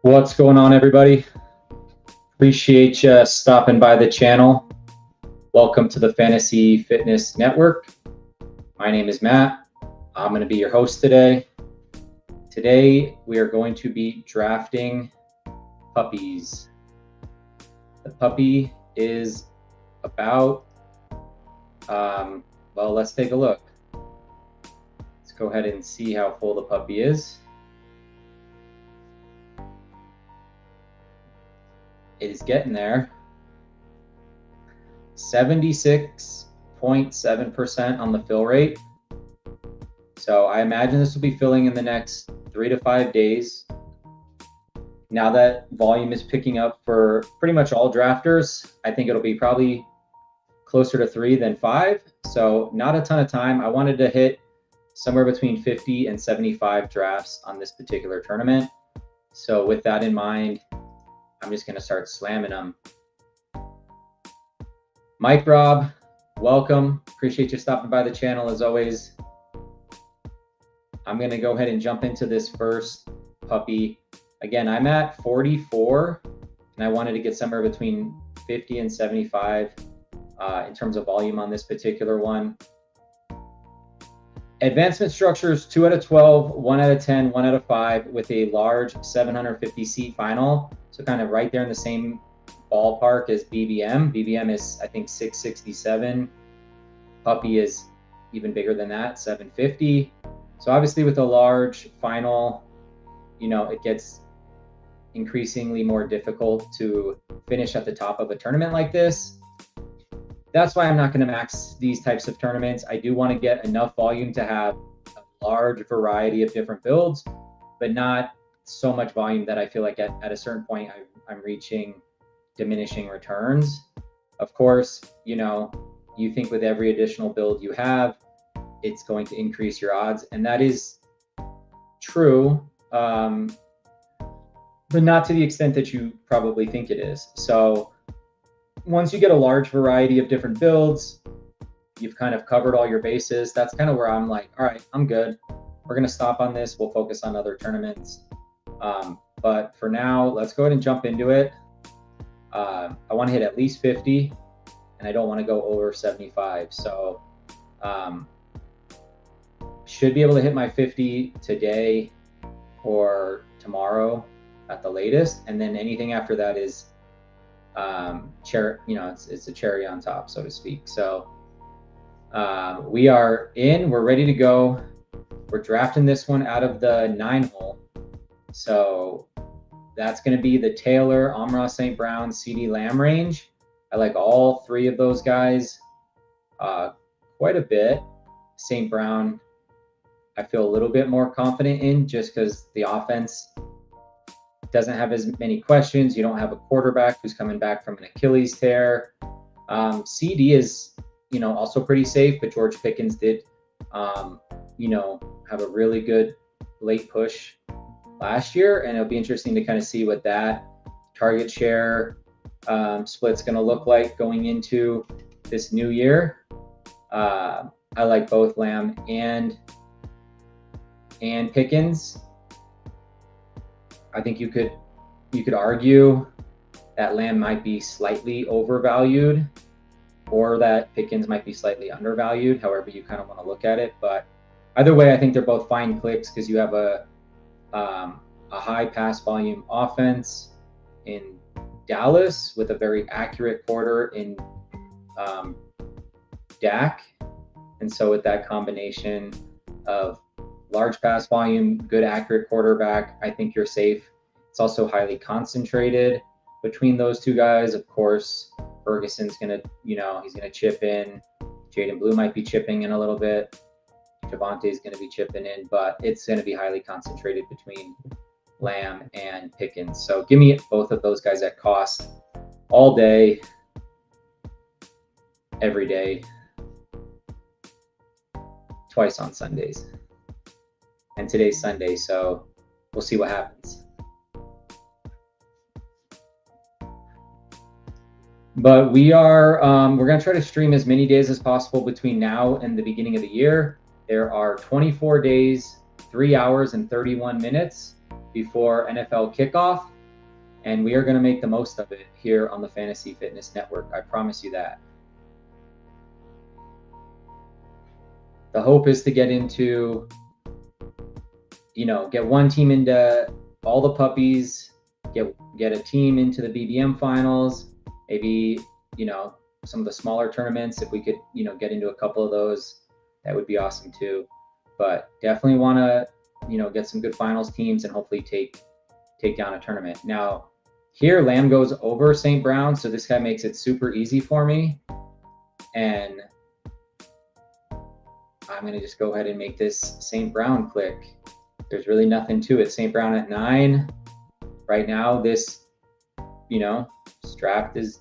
What's going on, everybody? Appreciate you stopping by the channel. Welcome to the Fantasy Fitness Network. My name is Matt. I'm going to be your host today. Today, we are going to be drafting puppies. The puppy is about, well, let's take a look. Let's go ahead and see how full the puppy is. It is getting there. 76.7% on the fill rate. So I imagine this will be filling in the next 3 to 5 days. Now that volume is picking up for pretty much all drafters, I think it'll be probably closer to 3 than 5. So not a ton of time. I wanted to hit somewhere between 50 and 75 drafts on this particular tournament. So with that in mind, I'm just going to start slamming them. Mike Rob, welcome. Appreciate you stopping by the channel as always. I'm going to go ahead and jump into this first puppy. Again, I'm at 44, and I wanted to get somewhere between 50 and 75 in terms of volume on this particular one. Advancement structures 2 out of 12, 1 out of 10, 1 out of 5 with a large 750 seat final. So kind of right there in the same ballpark as BBM. BBM is, I think, 667. Puppy is even bigger than that, 750. So obviously with a large final, it gets increasingly more difficult to finish at the top of a tournament like this. That's why I'm not going to max these types of tournaments. I do want to get enough volume to have a large variety of different builds, but not so much volume that I feel like at a certain point I'm reaching diminishing returns. Of course, you think with every additional build you have, it's going to increase your odds, and that is true, but not to the extent that you probably think it is. So once you get a large variety of different builds, you've kind of covered all your bases. That's kind of where I'm like, all right, I'm good. We're going to stop on this. We'll focus on other tournaments. But for now, let's go ahead and jump into it. I want to hit at least 50, and I don't want to go over 75. So should be able to hit my 50 today or tomorrow at the latest. And then anything after that is it's a cherry on top, so to speak. So we are in, we're ready to go. We're drafting this one out of the 9-hole. So that's going to be the Taylor, Amon-Ra St. Brown, CD Lamb range. I like all three of those guys quite a bit. St. Brown, I feel a little bit more confident in just because the offense doesn't have as many questions. You don't have a quarterback who's coming back from an Achilles tear. CD is, also pretty safe, but George Pickens did, have a really good late push last year, and it'll be interesting to kind of see what that target share split's going to look like going into this new year. I like both Lamb and Pickens. I think you could argue that Lamb might be slightly overvalued or that Pickens might be slightly undervalued, however you kind of want to look at it. But either way, I think they're both fine clicks because you have a high pass volume offense in Dallas with a very accurate quarter in Dak. And so with that combination of large pass volume, good accurate quarterback, I think you're safe. It's also highly concentrated between those two guys. Of course, Ferguson's going to, he's going to chip in. Jaden Blue might be chipping in a little bit. Javante's going to be chipping in, but it's going to be highly concentrated between Lamb and Pickens. So give me both of those guys at cost all day, every day, twice on Sundays. And today's Sunday, so we'll see what happens. But we're going to try to stream as many days as possible between now and the beginning of the year. There are 24 days, 3 hours and 31 minutes before NFL kickoff, and we are going to make the most of it here on the Fantasy Fitness Network. I promise you that. The hope is to get into, get one team into all the puppies, get a team into the BBM finals, maybe, some of the smaller tournaments. If we could, get into a couple of those, that would be awesome too. But definitely want to, get some good finals teams and hopefully take down a tournament. Now, here Lamb goes over St. Brown, so this guy makes it super easy for me. And I'm going to just go ahead and make this St. Brown click. There's really nothing to it. St. Brown at 9. Right now, this, draft is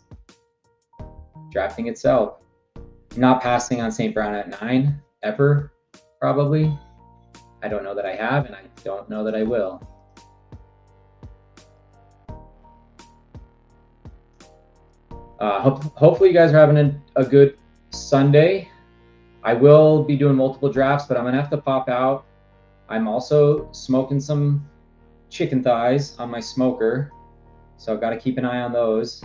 drafting itself. I'm not passing on St. Brown at 9 ever, probably. I don't know that I have, and I don't know that I will. Hopefully you guys are having a good Sunday. I will be doing multiple drafts, but I'm going to have to pop out. I'm also smoking some chicken thighs on my smoker, so I've got to keep an eye on those.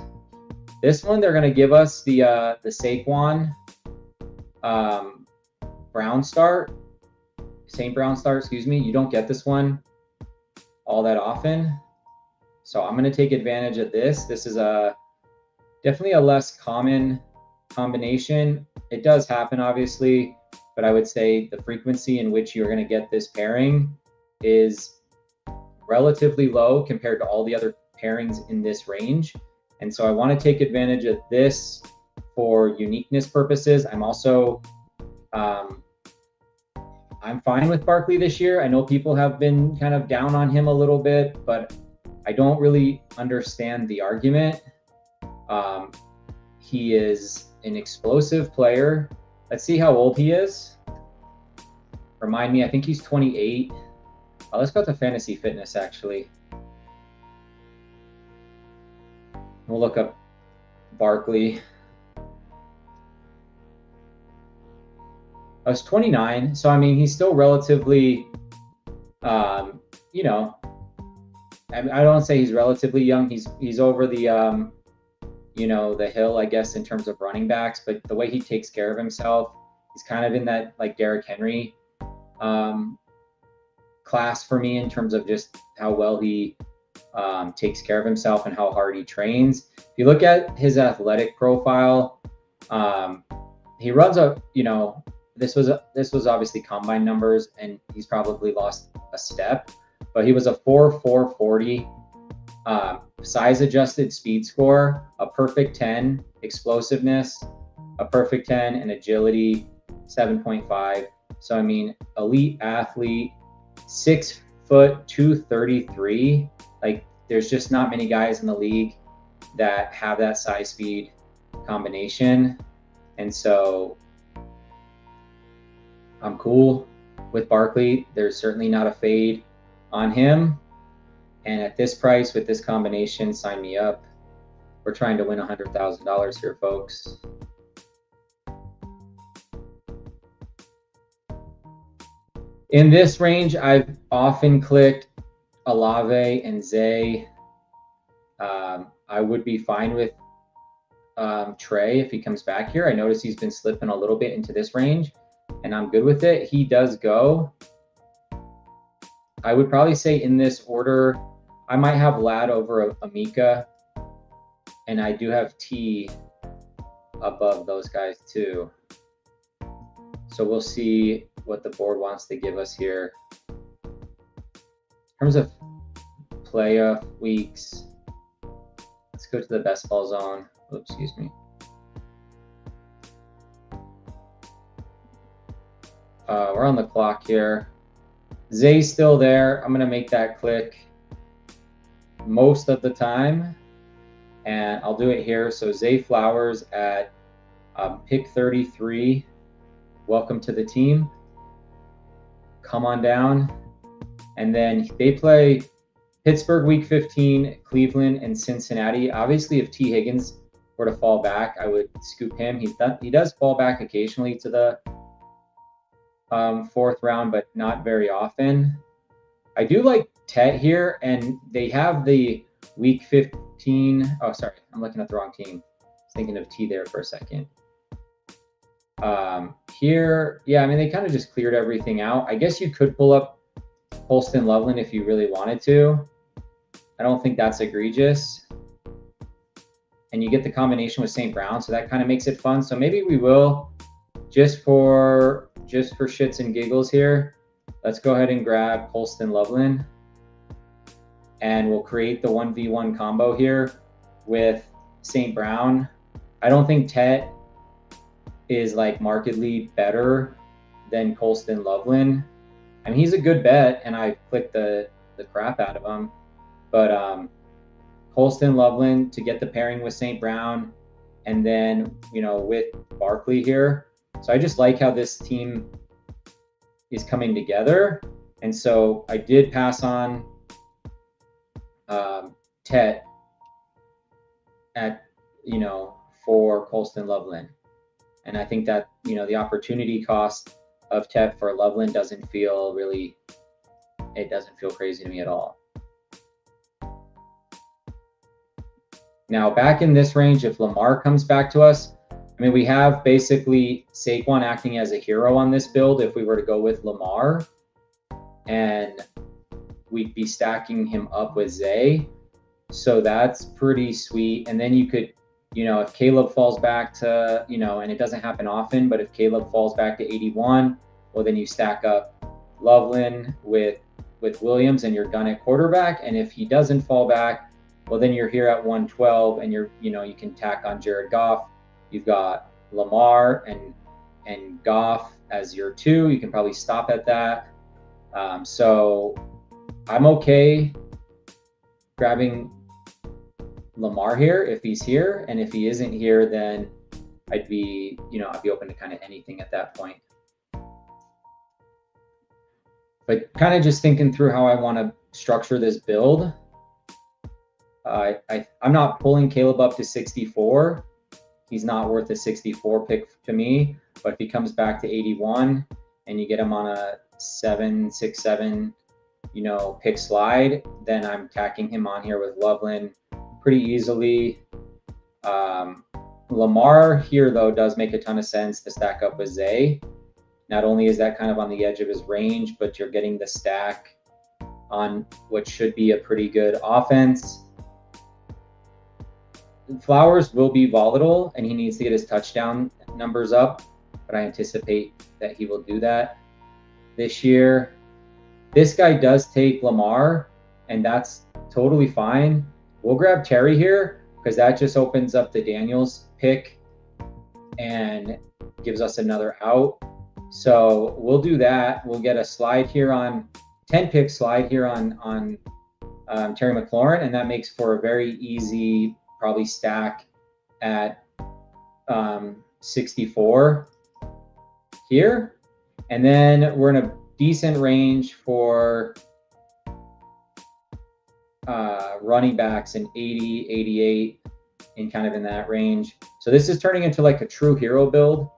This one, they're going to give us the Saquon Brown start. St. Brown start, excuse me. You don't get this one all that often. So I'm going to take advantage of this. This is definitely a less common combination. It does happen, obviously, but I would say the frequency in which you're going to get this pairing is relatively low compared to all the other pairings in this range. And so I want to take advantage of this for uniqueness purposes. I'm also, I'm fine with Barkley this year. I know people have been kind of down on him a little bit, but I don't really understand the argument. He is an explosive player. Let's see how old he is. Remind me, I think he's 28. Let's go to Fantasy Fitness, actually. We'll look up Barkley. I was 29, so I mean, he's still relatively, I don't say he's relatively young. He's over the, the hill, I guess, in terms of running backs, but the way he takes care of himself, he's kind of in that like Derrick Henry class for me in terms of just how well he takes care of himself and how hard he trains. If you look at his athletic profile, he runs this was obviously combine numbers, and he's probably lost a step, but he was a 4.40 size adjusted speed score, a perfect 10 explosiveness, a perfect 10, and agility 7.5. So I mean, elite athlete, 6 foot 233. Like, there's just not many guys in the league that have that size speed combination. And so I'm cool with Barkley. There's certainly not a fade on him. And at this price, with this combination, sign me up. We're trying to win $100,000 here, folks. In this range, I've often clicked Olave and Zay. I would be fine with Trey if he comes back here. I notice he's been slipping a little bit into this range, and I'm good with it. He does go. I would probably say in this order, I might have Lad over Amika, and I do have T above those guys too. So we'll see what the board wants to give us here. In terms of playoff weeks, let's go to the best ball zone. Oops, excuse me. We're on the clock here. Zay's still there. I'm gonna make that click most of the time, and I'll do it here. So Zay Flowers at pick 33. Welcome to the team. Come on down. And then they play Pittsburgh week 15, Cleveland, and Cincinnati. Obviously, if T. Higgins were to fall back, I would scoop him. He does fall back occasionally to the fourth round, but not very often. I do like Tet here, and they have the week 15. Oh, sorry, I'm looking at the wrong team. I was thinking of T there for a second. Here, yeah, I mean, they kind of just cleared everything out. I guess you could pull up Holston Loveland if you really wanted to. I don't think that's egregious. And you get the combination with St. Brown, so that kind of makes it fun. So maybe we will, just for shits and giggles here, let's go ahead and grab Holston Loveland. And we'll create the 1v1 combo here with St. Brown. I don't think Tet is like markedly better than Colston Loveland. I mean, he's a good bet, and I clicked the crap out of him. But Colston Loveland to get the pairing with St. Brown, and then, you know, with Barkley here. So I just like how this team is coming together. And so I did pass on Tet at, you know, for Colston Loveland. And I think that, you know, the opportunity cost of Tet for Loveland doesn't feel really, it doesn't feel crazy to me at all. Now, back in this range, if Lamar comes back to us, I mean, we have basically Saquon acting as a hero on this build if we were to go with Lamar, and we'd be stacking him up with Zay. So that's pretty sweet. And then you could, you know, if Caleb falls back to, you know, and it doesn't happen often, but if Caleb falls back to 81, well, then you stack up Loveland with Williams and you're done at quarterback. And if he doesn't fall back, well, then you're here at 112 and you're, you know, you can tack on Jared Goff. You've got Lamar and Goff as your two. You can probably stop at that. So I'm okay grabbing Lamar here if he's here. And if he isn't here, then I'd be, you know, I'd be open to kind of anything at that point. But kind of just thinking through how I want to structure this build. I'm not pulling Caleb up to 64. He's not worth a 64 pick to me. But if he comes back to 81 and you get him on a 7, 6, 7, you know, pick slide, then I'm tacking him on here with Loveland pretty easily. Lamar here, though, does make a ton of sense to stack up with Zay. Not only is that kind of on the edge of his range, but you're getting the stack on what should be a pretty good offense. Flowers will be volatile, and he needs to get his touchdown numbers up, but I anticipate that he will do that this year. This guy does take Lamar, and that's totally fine. We'll grab Terry here because that just opens up the Daniels pick and gives us another out. So we'll do that. We'll get a slide here on 10 pick slide here on Terry McLaurin, and that makes for a very easy probably stack at 64 here. And then we're in a decent range for running backs in 80, 88, and kind of in that range. So this is turning into like a true hero build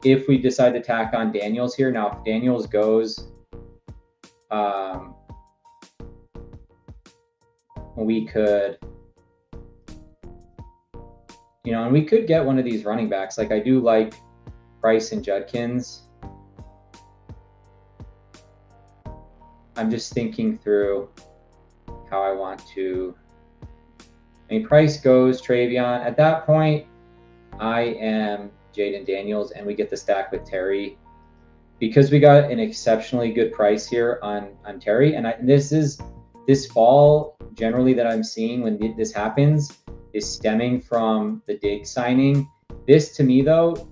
if we decide to tack on Daniels here. Now, if Daniels goes, we could, you know, and we could get one of these running backs. Like I do like Price and Judkins. I'm just thinking through how I want to. I mean, Price goes Travion. At that point, I am Jaden Daniels, and we get the stack with Terry because we got an exceptionally good price here on Terry. And this fall generally that I'm seeing when this happens is stemming from the Diggs signing. This to me though,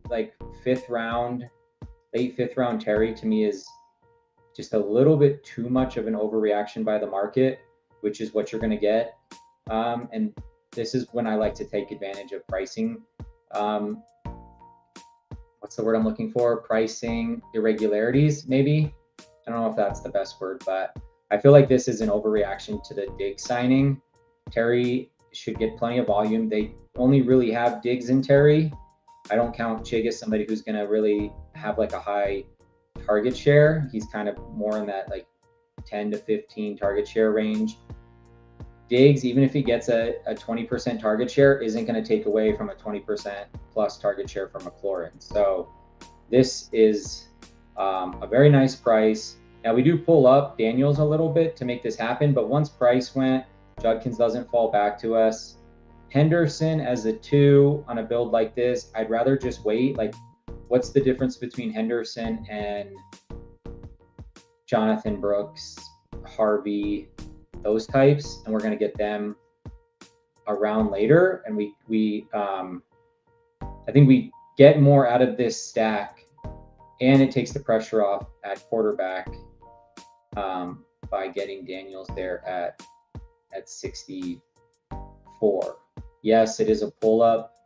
like late fifth round Terry to me is just a little bit too much of an overreaction by the market, which is what you're going to get. And this is when I like to take advantage of pricing. What's the word I'm looking for? Pricing irregularities, maybe. I don't know if that's the best word, but I feel like this is an overreaction to the Diggs signing. Terry should get plenty of volume. They only really have Diggs and Terry. I don't count Chig as somebody who's going to really have like a high target share. He's kind of more in that like 10 to 15 target share range. Diggs, even if he gets a 20% target share, isn't going to take away from a 20% plus target share from McLaurin. So this is a very nice price. Now we do pull up Daniels a little bit to make this happen, but once Price went, Judkins doesn't fall back to us. Henderson as a 2 on a build like this, I'd rather just wait. Like, what's the difference between Henderson and Jonathan Brooks, Harvey, those types? And we're going to get them around later. And I think we get more out of this stack, and it takes the pressure off at quarterback by getting Daniels there at 64. Yes, it is a pull up,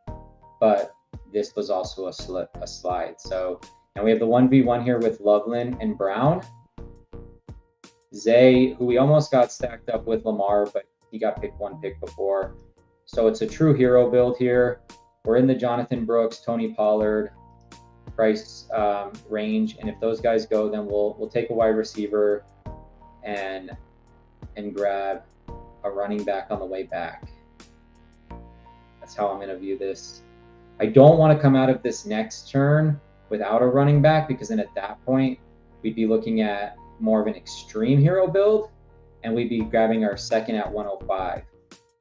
but this was also a slide. So now we have the 1v1 here with Loveland and Brown. Zay, who we almost got stacked up with Lamar, but he got picked one pick before. So it's a true hero build here. We're in the Jonathan Brooks, Tony Pollard price range, and if those guys go, then we'll take a wide receiver and grab a running back on the way back. That's how I'm going to view this. I don't want to come out of this next turn without a running back, because then at that point we'd be looking at more of an extreme hero build, and we'd be grabbing our second at 105.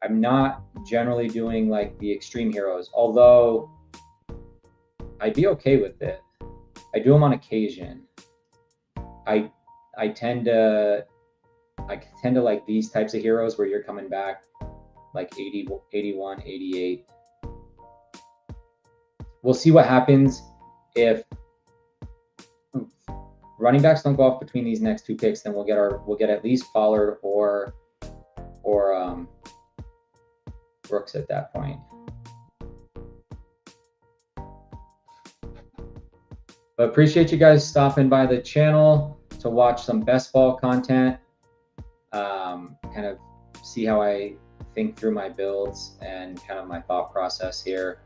I'm not generally doing like the extreme heroes, although I'd be okay with it. I do them on occasion. I tend to like these types of heroes where you're coming back like 80, 81, 88. We'll see what happens if running backs don't go off between these next two picks. Then we'll get at least Pollard or Brooks at that point. But appreciate you guys stopping by the channel to watch some best ball content, kind of see how I think through my builds and kind of my thought process here.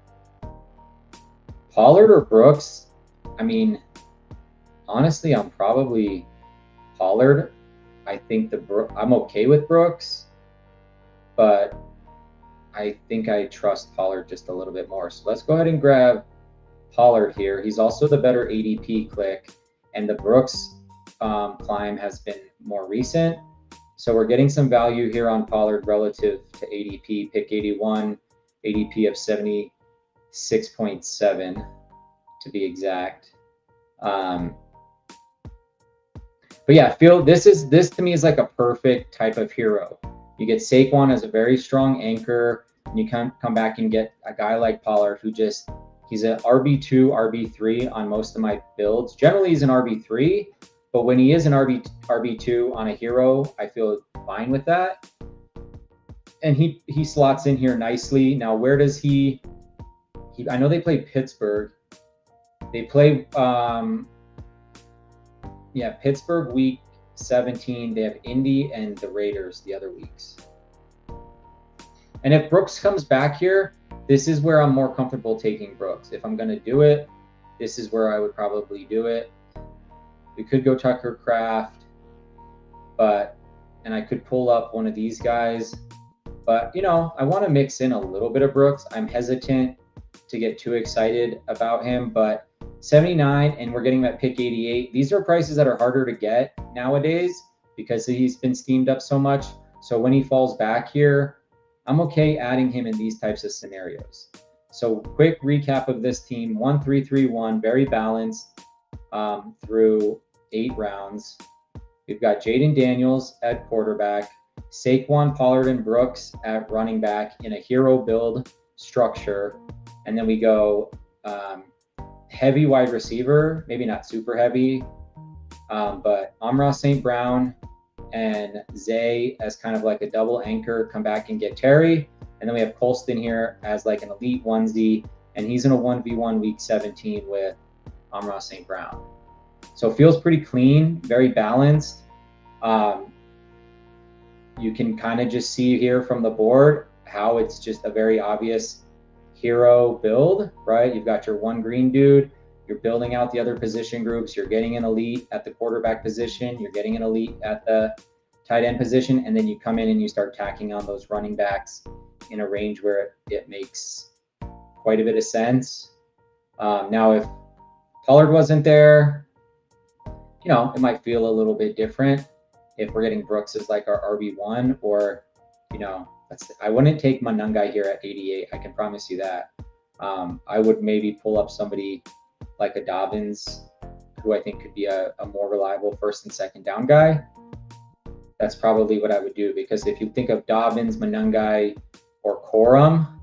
Pollard or Brooks? I mean, honestly, I'm probably Pollard. I think I'm okay with Brooks, but I think I trust Pollard just a little bit more. So let's go ahead and grab Pollard here. He's also the better ADP click, and the Brooks climb has been more recent. So we're getting some value here on Pollard relative to ADP, pick 81, ADP of 76.7 to be exact. But yeah, this to me is like a perfect type of hero. You get Saquon as a very strong anchor, and you come back and get a guy like Pollard who he's an RB2, RB3 on most of my builds. Generally, he's an RB3, but when he is an RB2 on a hero, I feel fine with that. And he slots in here nicely. Now, where does he I know they play Pittsburgh. They play, Pittsburgh week 17. They have Indy and the Raiders the other weeks. And if Brooks comes back here, this is where I'm more comfortable taking Brooks. If I'm going to do it, this is where I would probably do it. We could go Tucker Kraft, and I could pull up one of these guys. But, I want to mix in a little bit of Brooks. I'm hesitant to get too excited about him, but 79, and we're getting him at pick 88. These are prices that are harder to get nowadays because he's been steamed up so much. So when he falls back here, I'm okay adding him in these types of scenarios. So quick recap of this team: 1-3-3-1, very balanced through 8 rounds. We've got Jaden Daniels at quarterback, Saquon, Pollard, and Brooks at running back in a hero build structure. And then we go heavy wide receiver, maybe not super heavy, but Amon-Ra St. Brown and Zay as kind of like a double anchor, come back and get Terry. And then we have Colston here as like an elite onesie, and he's in a 1v1 week 17 with Amon-Ra St. Brown. So it feels pretty clean, very balanced. You can kind of just see here from the board how it's just a very obvious hero build, right? You've got your one green dude, You're building out the other position groups. You're getting an elite at the quarterback position. You're getting an elite at the tight end position. And then you come in and you start tacking on those running backs in a range where it makes quite a bit of sense. Now, if Pollard wasn't there, you know, it might feel a little bit different if we're getting Brooks as like our RB1, or, you know, I wouldn't take Manungai here at 88. I can promise you that. I would maybe pull up somebody like a Dobbins, who I think could be a more reliable first and second down guy. That's probably what I would do, because if you think of Dobbins, Manungai, or Corum,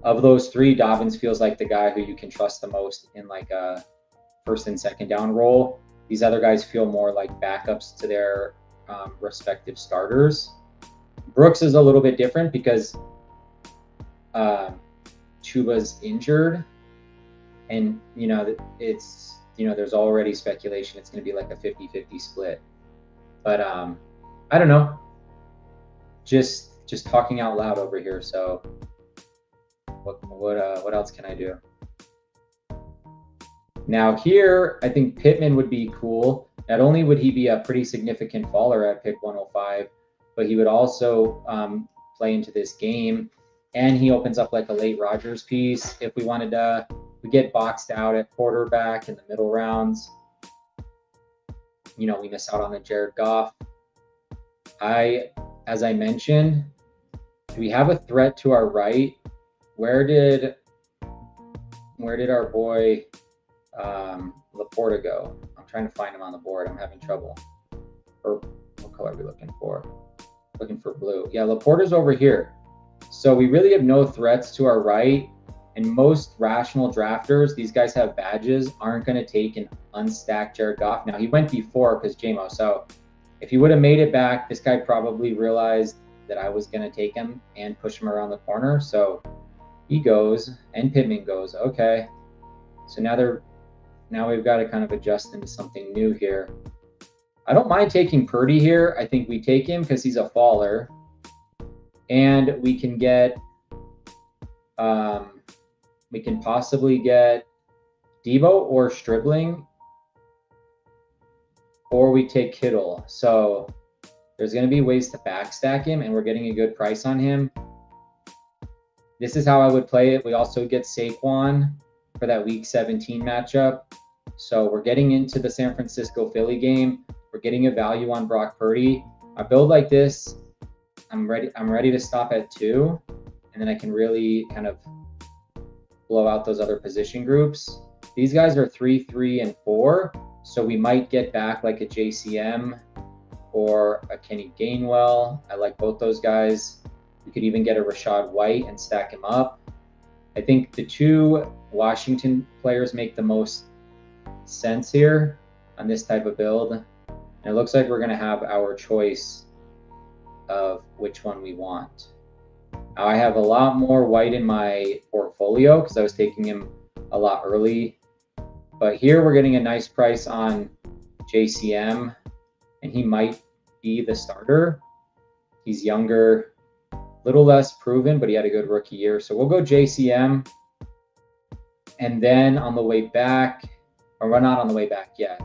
of those three, Dobbins feels like the guy who you can trust the most in like a first and second down role. These other guys feel more like backups to their respective starters. Brooks is a little bit different because Chuba's injured, and you know it's, you know, there's already speculation it's going to be like a 50-50 split. But I don't know. Just talking out loud over here. So what else can I do? Now here, I think Pittman would be cool. Not only would he be a pretty significant faller at pick 105, but he would also play into this game. And he opens up like a late Rodgers piece. If we wanted to, we get boxed out at quarterback in the middle rounds. You know, we miss out on the Jared Goff. As I mentioned, do we have a threat to our right? Where did our boy Laporta go? I'm trying to find him on the board. I'm having trouble. Or what color are we looking for? Looking for blue. Yeah, Laporta's over here. So we really have no threats to our right. And most rational drafters, these guys have badges, aren't going to take an unstacked Jared Goff. Now, he went before because JMO. So if he would have made it back, this guy probably realized that I was going to take him and push him around the corner. So he goes and Pittman goes. Okay. So now we've got to kind of adjust into something new here. I don't mind taking Purdy here. I think we take him because he's a faller. And we can get, we can possibly get Debo or Stribling, or we take Kittle. So there's going to be ways to backstack him, and we're getting a good price on him. This is how I would play it. We also get Saquon for that Week 17 matchup. So we're getting into the San Francisco Philly game. We're getting a value on Brock Purdy. A build like this, I'm ready to stop at 2, and then I can really kind of blow out those other position groups. These guys are 3, 3, and 4, so we might get back like a JCM or a Kenny Gainwell. I like both those guys. We could even get a Rachaad White and stack him up. I think the 2 Washington players make the most sense here on this type of build. And it looks like we're going to have our choice of which one we want. Now, I have a lot more White in my portfolio because I was taking him a lot early. But here we're getting a nice price on JCM, and he might be the starter. He's younger, a little less proven, but he had a good rookie year. So we'll go JCM. And then on the way back, or we're not on the way back yet,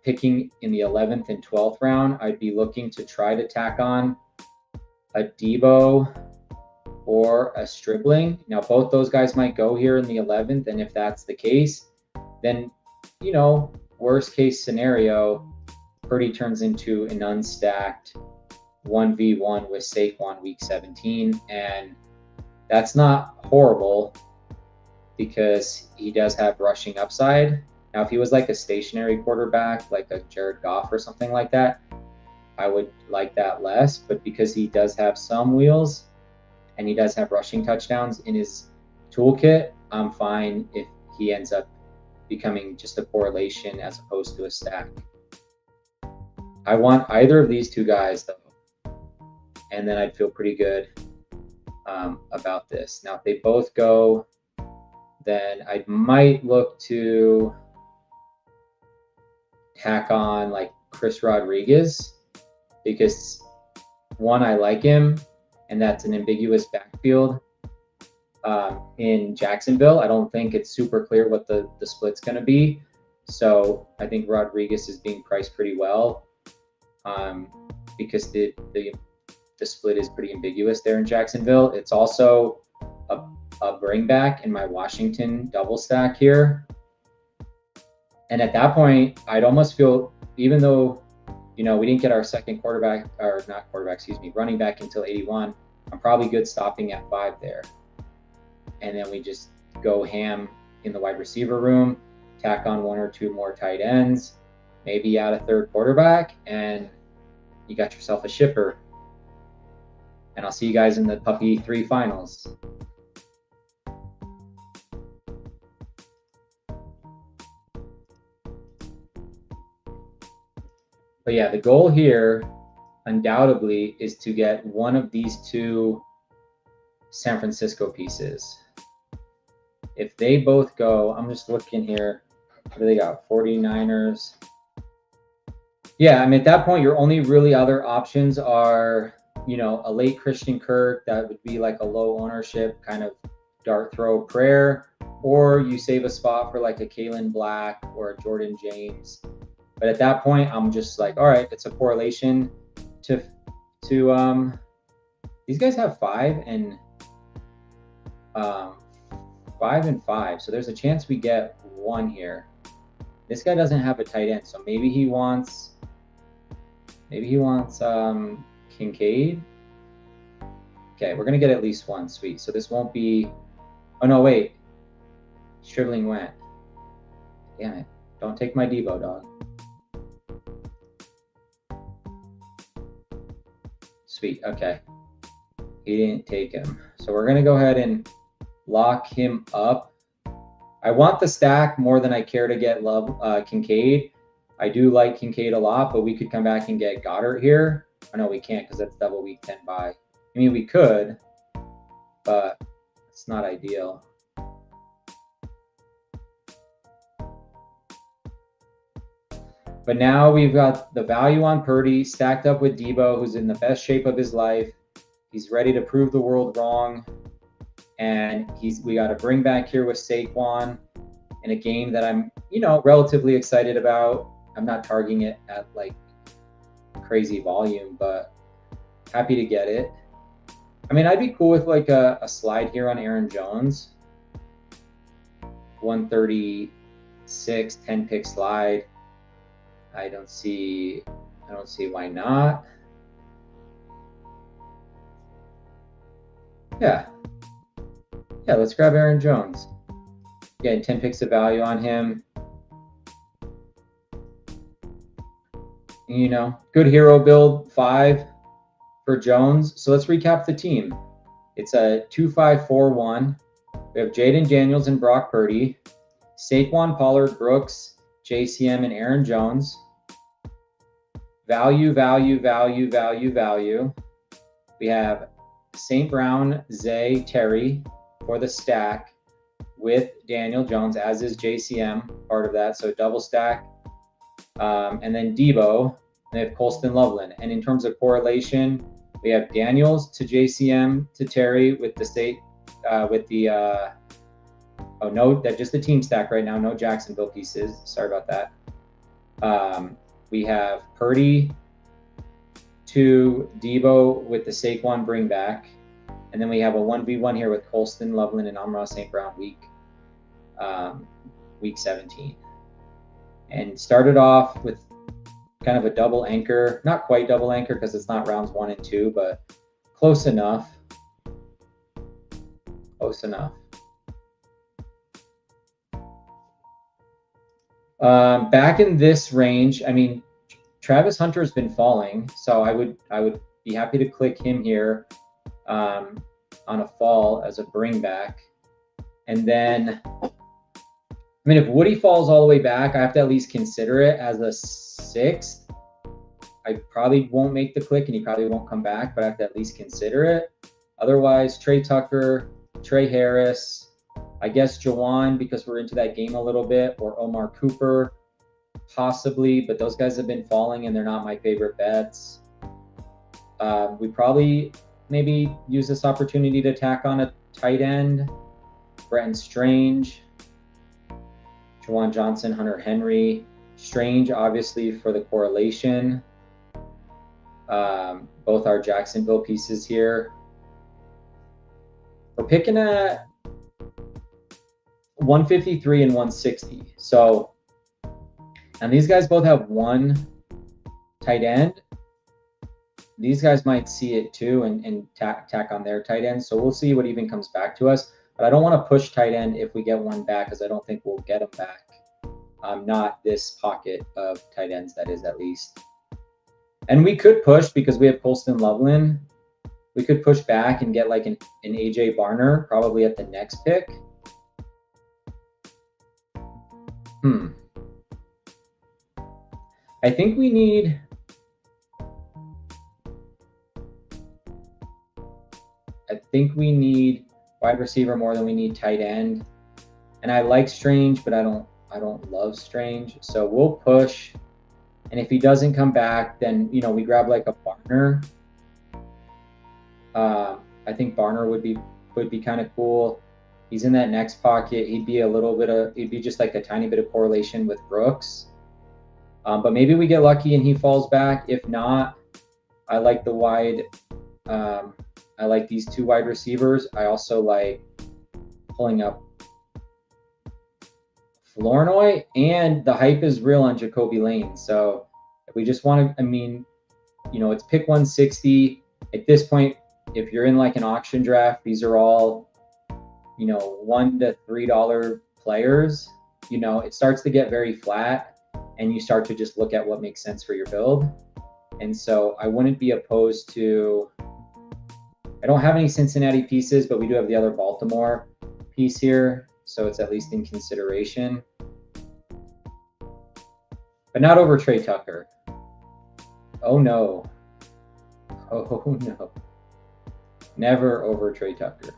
picking in the 11th and 12th round, I'd be looking to try to tack on a Debo or a Stribling. Now, both those guys might go here in the 11th, and if that's the case, then, you know, worst case scenario, Purdy turns into an unstacked 1v1 with Saquon Week 17, and that's not horrible because he does have rushing upside. Now, if he was like a stationary quarterback, like a Jared Goff or something like that, I would like that less. But because he does have some wheels and he does have rushing touchdowns in his toolkit, I'm fine if he ends up becoming just a correlation as opposed to a stack. I want either of these 2 guys, though, and then I'd feel pretty good about this. Now, if they both go, then I might look to tack on like Chris Rodriguez, because 1, I like him, and that's an ambiguous backfield. in Jacksonville. I don't think it's super clear what the split's going to be. So I think Rodriguez is being priced pretty well because the split is pretty ambiguous there in Jacksonville. It's also a bring back in my Washington double stack here. And at that point, I'd almost feel, even though, we didn't get our second running back until 81, I'm probably good stopping at 5 there. And then we just go ham in the wide receiver room, tack on 1 or 2 more tight ends, maybe add a third quarterback, and you got yourself a shipper. And I'll see you guys in the Puppy 3 finals. But yeah, the goal here undoubtedly is to get one of these 2 San Francisco pieces. If they both go, I'm just looking here. What do they got? 49ers. Yeah, I mean, at that point, your only really other options are, a late Christian Kirk. That would be like a low ownership kind of dart throw prayer. Or you save a spot for like a Kalen Black or a Jordan James. But at that point, I'm just like, all right, it's a correlation to these guys have 5 and 5 and 5. So there's a chance we get 1 here. This guy doesn't have a tight end, so maybe he wants Kincaid. Okay, we're gonna get at least 1. Sweet. So this won't be. Oh no, wait. Shriveling went. Damn it! Don't take my Debo, dog. Sweet. Okay. He didn't take him. So we're gonna go ahead and lock him up. I want the stack more than I care to get Kincaid. I do like Kincaid a lot, but we could come back and get Goddard here. Oh no, we can't because that's double week 10 bye. I mean, we could, but it's not ideal. But now we've got the value on Purdy stacked up with Debo, who's in the best shape of his life. He's ready to prove the world wrong. And we got to bring back here with Saquon in a game that I'm, relatively excited about. I'm not targeting it at like crazy volume, but happy to get it. I mean, I'd be cool with like a slide here on Aaron Jones. 136, 10 pick slide. I don't see why not. Yeah, let's grab Aaron Jones. Getting 10 picks of value on him. Good hero build, 5 for Jones. So let's recap the team. It's a 2-5-4-1. We have Jaden Daniels and Brock Purdy, Saquon, Pollard, Brooks, JCM, and Aaron Jones. Value. We have St. Brown, Zay, Terry for the stack with Daniel Jones, as is JCM, part of that. So double stack. And then Debo, they have Colston Loveland. And in terms of correlation, we have Daniels to JCM to Terry with the just the team stack right now. No Jacksonville pieces. Sorry about that. We have Purdy to Debo with the Saquon bring back. And then we have a 1v1 here with Colston Loveland and Amon-Ra St. Brown week 17. And started off with kind of a double anchor, not quite double anchor because it's not rounds 1 and 2, but close enough. Back in this range, I mean, Travis Hunter has been falling, so I would be happy to click him here on a fall as a bring back. And then, I mean, if Woody falls all the way back, I have to at least consider it as a 6th. I probably won't make the click and he probably won't come back, but I have to at least consider it. Otherwise, Trey Tucker, Trey Harris, I guess Jawan, because we're into that game a little bit, or Omar Cooper, possibly, but those guys have been falling and they're not my favorite bets. We probably maybe use this opportunity to tack on tight end, Brenton Strange, Juwan Johnson, Hunter Henry. Strange, obviously, for the correlation. Both our Jacksonville pieces here. We're picking at 153 and 160. So, and these guys both have one tight end. These guys might see it too and tack on their tight end. So we'll see what even comes back to us. But I don't want to push tight end if we get one back, because I don't think we'll get them back. Not this pocket of tight ends, that is, at least. And we could push, because we have Colston Loveland. We could push back and get like an AJ Barner probably at the next pick. I think we need... wide receiver more than we need tight end. And I like Strange, but I don't love Strange. So we'll push. And if he doesn't come back, then, you know, we grab like a Barner. I think Barner would be kind of cool. He's in that next pocket. He'd be just like a tiny bit of correlation with Brooks. But maybe we get lucky and he falls back. If not, I like the wide. I like these two wide receivers. I also like pulling up Flournoy, and the hype is real on Jacoby Lane. So if we just want to, I mean, you know, it's pick 160. At this point, if you're in like an auction draft, these are all, you know, $1 to $3 players. You know, it starts to get very flat, and you start to just look at what makes sense for your build. And so I wouldn't be opposed to, I don't have any Cincinnati pieces, but we do have the other Baltimore piece here. So it's at least in consideration. But not over Trey Tucker. Oh no. Oh no. Never over Trey Tucker.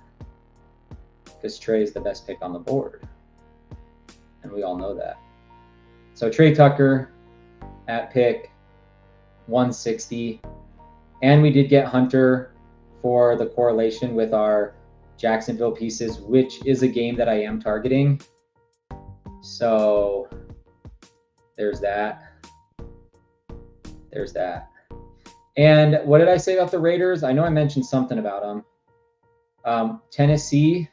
Because Trey is the best pick on the board. And we all know that. So Trey Tucker at pick 160. And we did get Hunter for the correlation with our Jacksonville pieces, which is a game that I am targeting. So there's that. There's that. And what did I say about the Raiders? I know I mentioned something about them. Tennessee,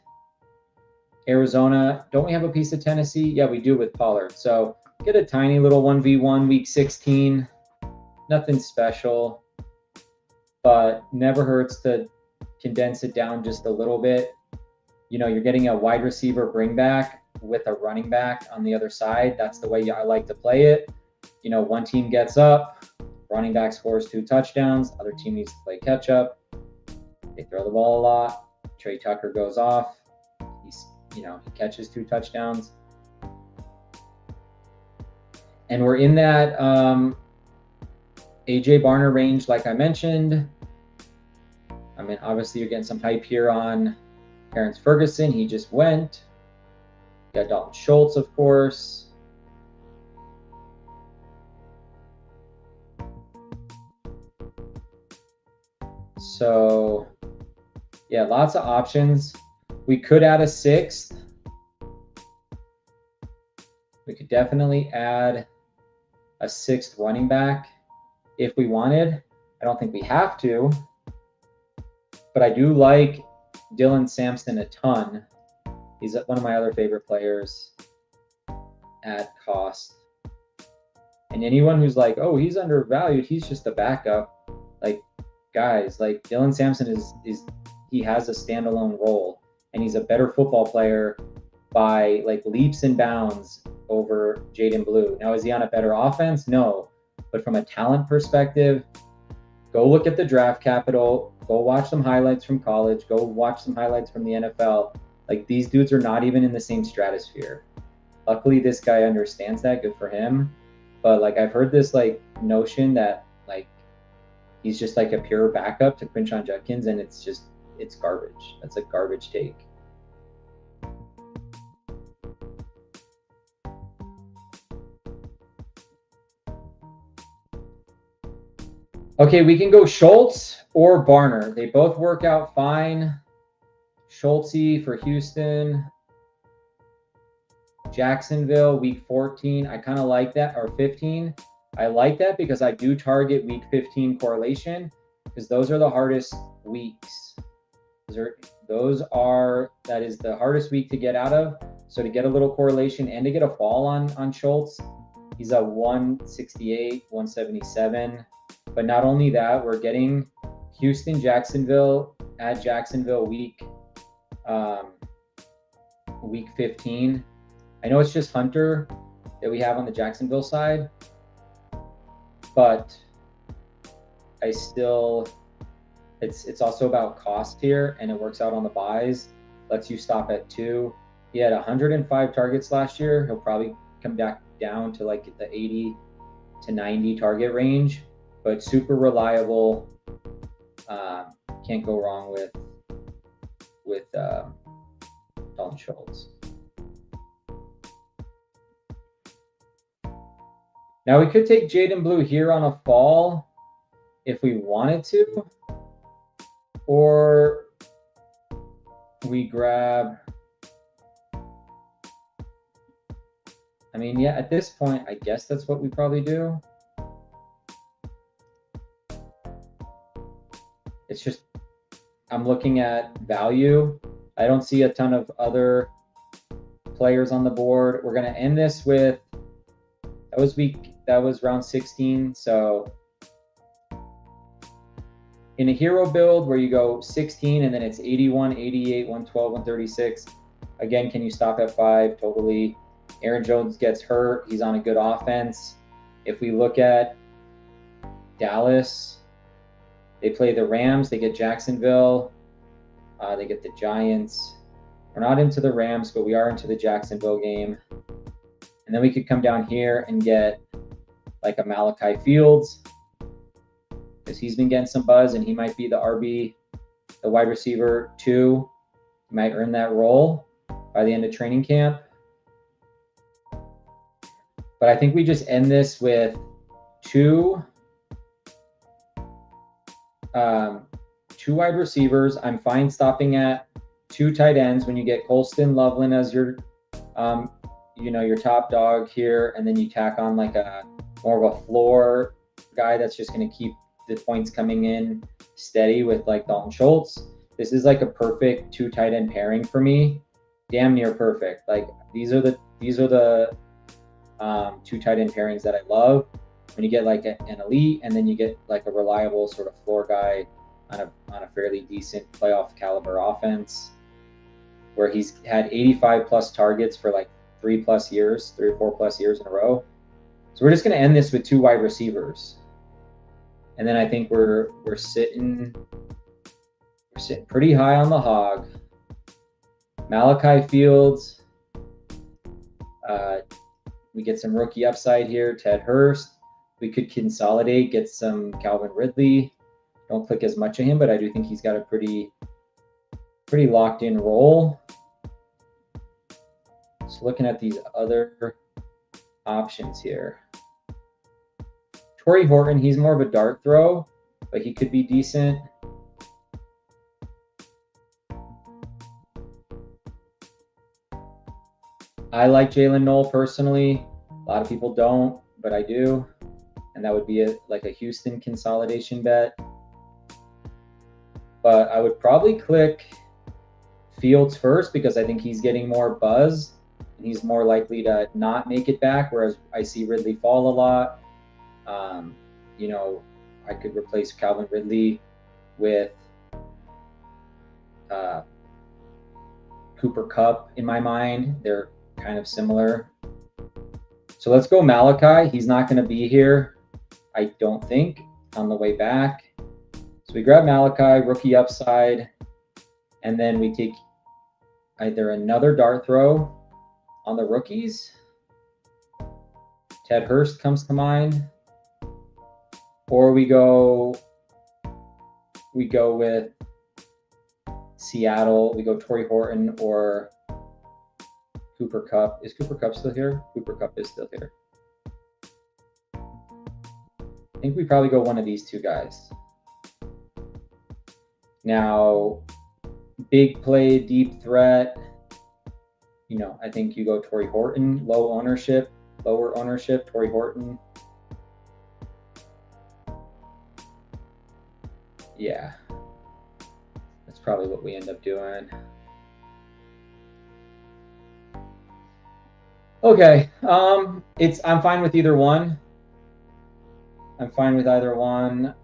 Arizona. Don't we have a piece of Tennessee? Yeah, we do with Pollard. So get a tiny little 1v1 week 16. Nothing special, but never hurts to condense it down just a little bit. You know, you're getting a wide receiver bring back with a running back on the other side. That's the way I like to play it. You know, one team gets up, running back scores 2 touchdowns, other team needs to play catch up. They throw the ball a lot. Trey Tucker goes off. He catches 2 touchdowns. And we're in that AJ Barner range, like I mentioned. I mean, obviously you're getting some hype here on Terrence Ferguson. He just went. You got Dalton Schultz, of course. So, yeah, lots of options. We could add a 6th. We could definitely add a 6th running back if we wanted. I don't think we have to. But I do like Dylan Sampson a ton. He's one of my other favorite players at cost. And anyone who's like, oh, he's undervalued, he's just a backup. Like, guys, like Dylan Sampson he has a standalone role, and he's a better football player by like leaps and bounds over Jaden Blue. Now, is he on a better offense? No. But from a talent perspective, go look at the draft capital. Go watch some highlights from college. Go watch some highlights from the NFL. Like, these dudes are not even in the same stratosphere. Luckily, this guy understands that. Good for him. But, like, I've heard this, like, notion that, like, he's just, like, a pure backup to Quinshon Judkins, and it's garbage. That's a garbage take. Okay, we can go Schultz or Barner. They both work out fine. Schultze for Houston. Jacksonville, week 14. I kind of like that, or 15. I like that because I do target week 15 correlation because those are the hardest weeks. That is the hardest week to get out of. So to get a little correlation and to get a fall on Schultz, he's at 168, 177. But not only that, we're getting Houston, Jacksonville at Jacksonville week 15. I know it's just Hunter that we have on the Jacksonville side, but I still, it's also about cost here, and it works out on the buys. Lets you stop at 2. He had 105 targets last year. He'll probably come back down to like the 80 to 90 target range, but super reliable. Can't go wrong with Dalton Schultz. Now we could take Jaden Blue here on a fall if we wanted to, or we grab, I mean, yeah, at this point, I guess that's what we probably do. It's just, I'm looking at value. I don't see a ton of other players on the board. We're going to end this with, that was round 16. So in a hero build where you go 16 and then it's 81, 88, 112, 136, again, can you stop at 5? Totally. Aaron Jones gets hurt. He's on a good offense. If we look at Dallas, they play the Rams, they get Jacksonville, they get the Giants. We're not into the Rams, but we are into the Jacksonville game. And then we could come down here and get like a Malachi Fields, because he's been getting some buzz and he might be the RB, the wide receiver 2. He might earn that role by the end of training camp. But I think we just end this with two wide receivers. I'm fine stopping at 2 tight ends when you get Colston, Loveland as your your top dog here, and then you tack on like a more of a floor guy that's just going to keep the points coming in steady with like Dalton Schultz. This is like a perfect 2 tight end pairing for me. Damn near perfect. Like these are the 2 tight end pairings that I love. When you get like an elite, and then you get like a reliable sort of floor guy on a fairly decent playoff caliber offense, where he's had 85 plus targets for like 3 or 4 plus years in a row. So we're just going to end this with 2 wide receivers, and then I think we're sitting pretty high on the hog. Malachi Fields. We get some rookie upside here. Ted Hurst. We could consolidate, get some Calvin Ridley. Don't click as much of him, but I do think he's got a pretty locked in role. So looking at these other options here. Torrey Horton, he's more of a dart throw, but he could be decent. I like Jalen Noel personally. A lot of people don't, but I do. And that would be like a Houston consolidation bet. But I would probably click Fields first because I think he's getting more buzz and he's more likely to not make it back, whereas I see Ridley fall a lot. I could replace Calvin Ridley with Cooper Kupp in my mind. They're kind of similar. So let's go Malachi. He's not going to be here, I don't think, on the way back. So we grab Malachi, rookie upside, and then we take either another dart throw on the rookies. Ted Hurst comes to mind. Or we go with Seattle. We go Torrey Horton or Cooper Kupp. Is Cooper Kupp still here? Cooper Kupp is still here. I think we probably go one of these 2 guys. Now, big play, deep threat, you know, I think you go Torrey Horton, lower ownership, Torrey Horton. Yeah, that's probably what we end up doing. Okay, I'm fine with either one. I'm fine with either one.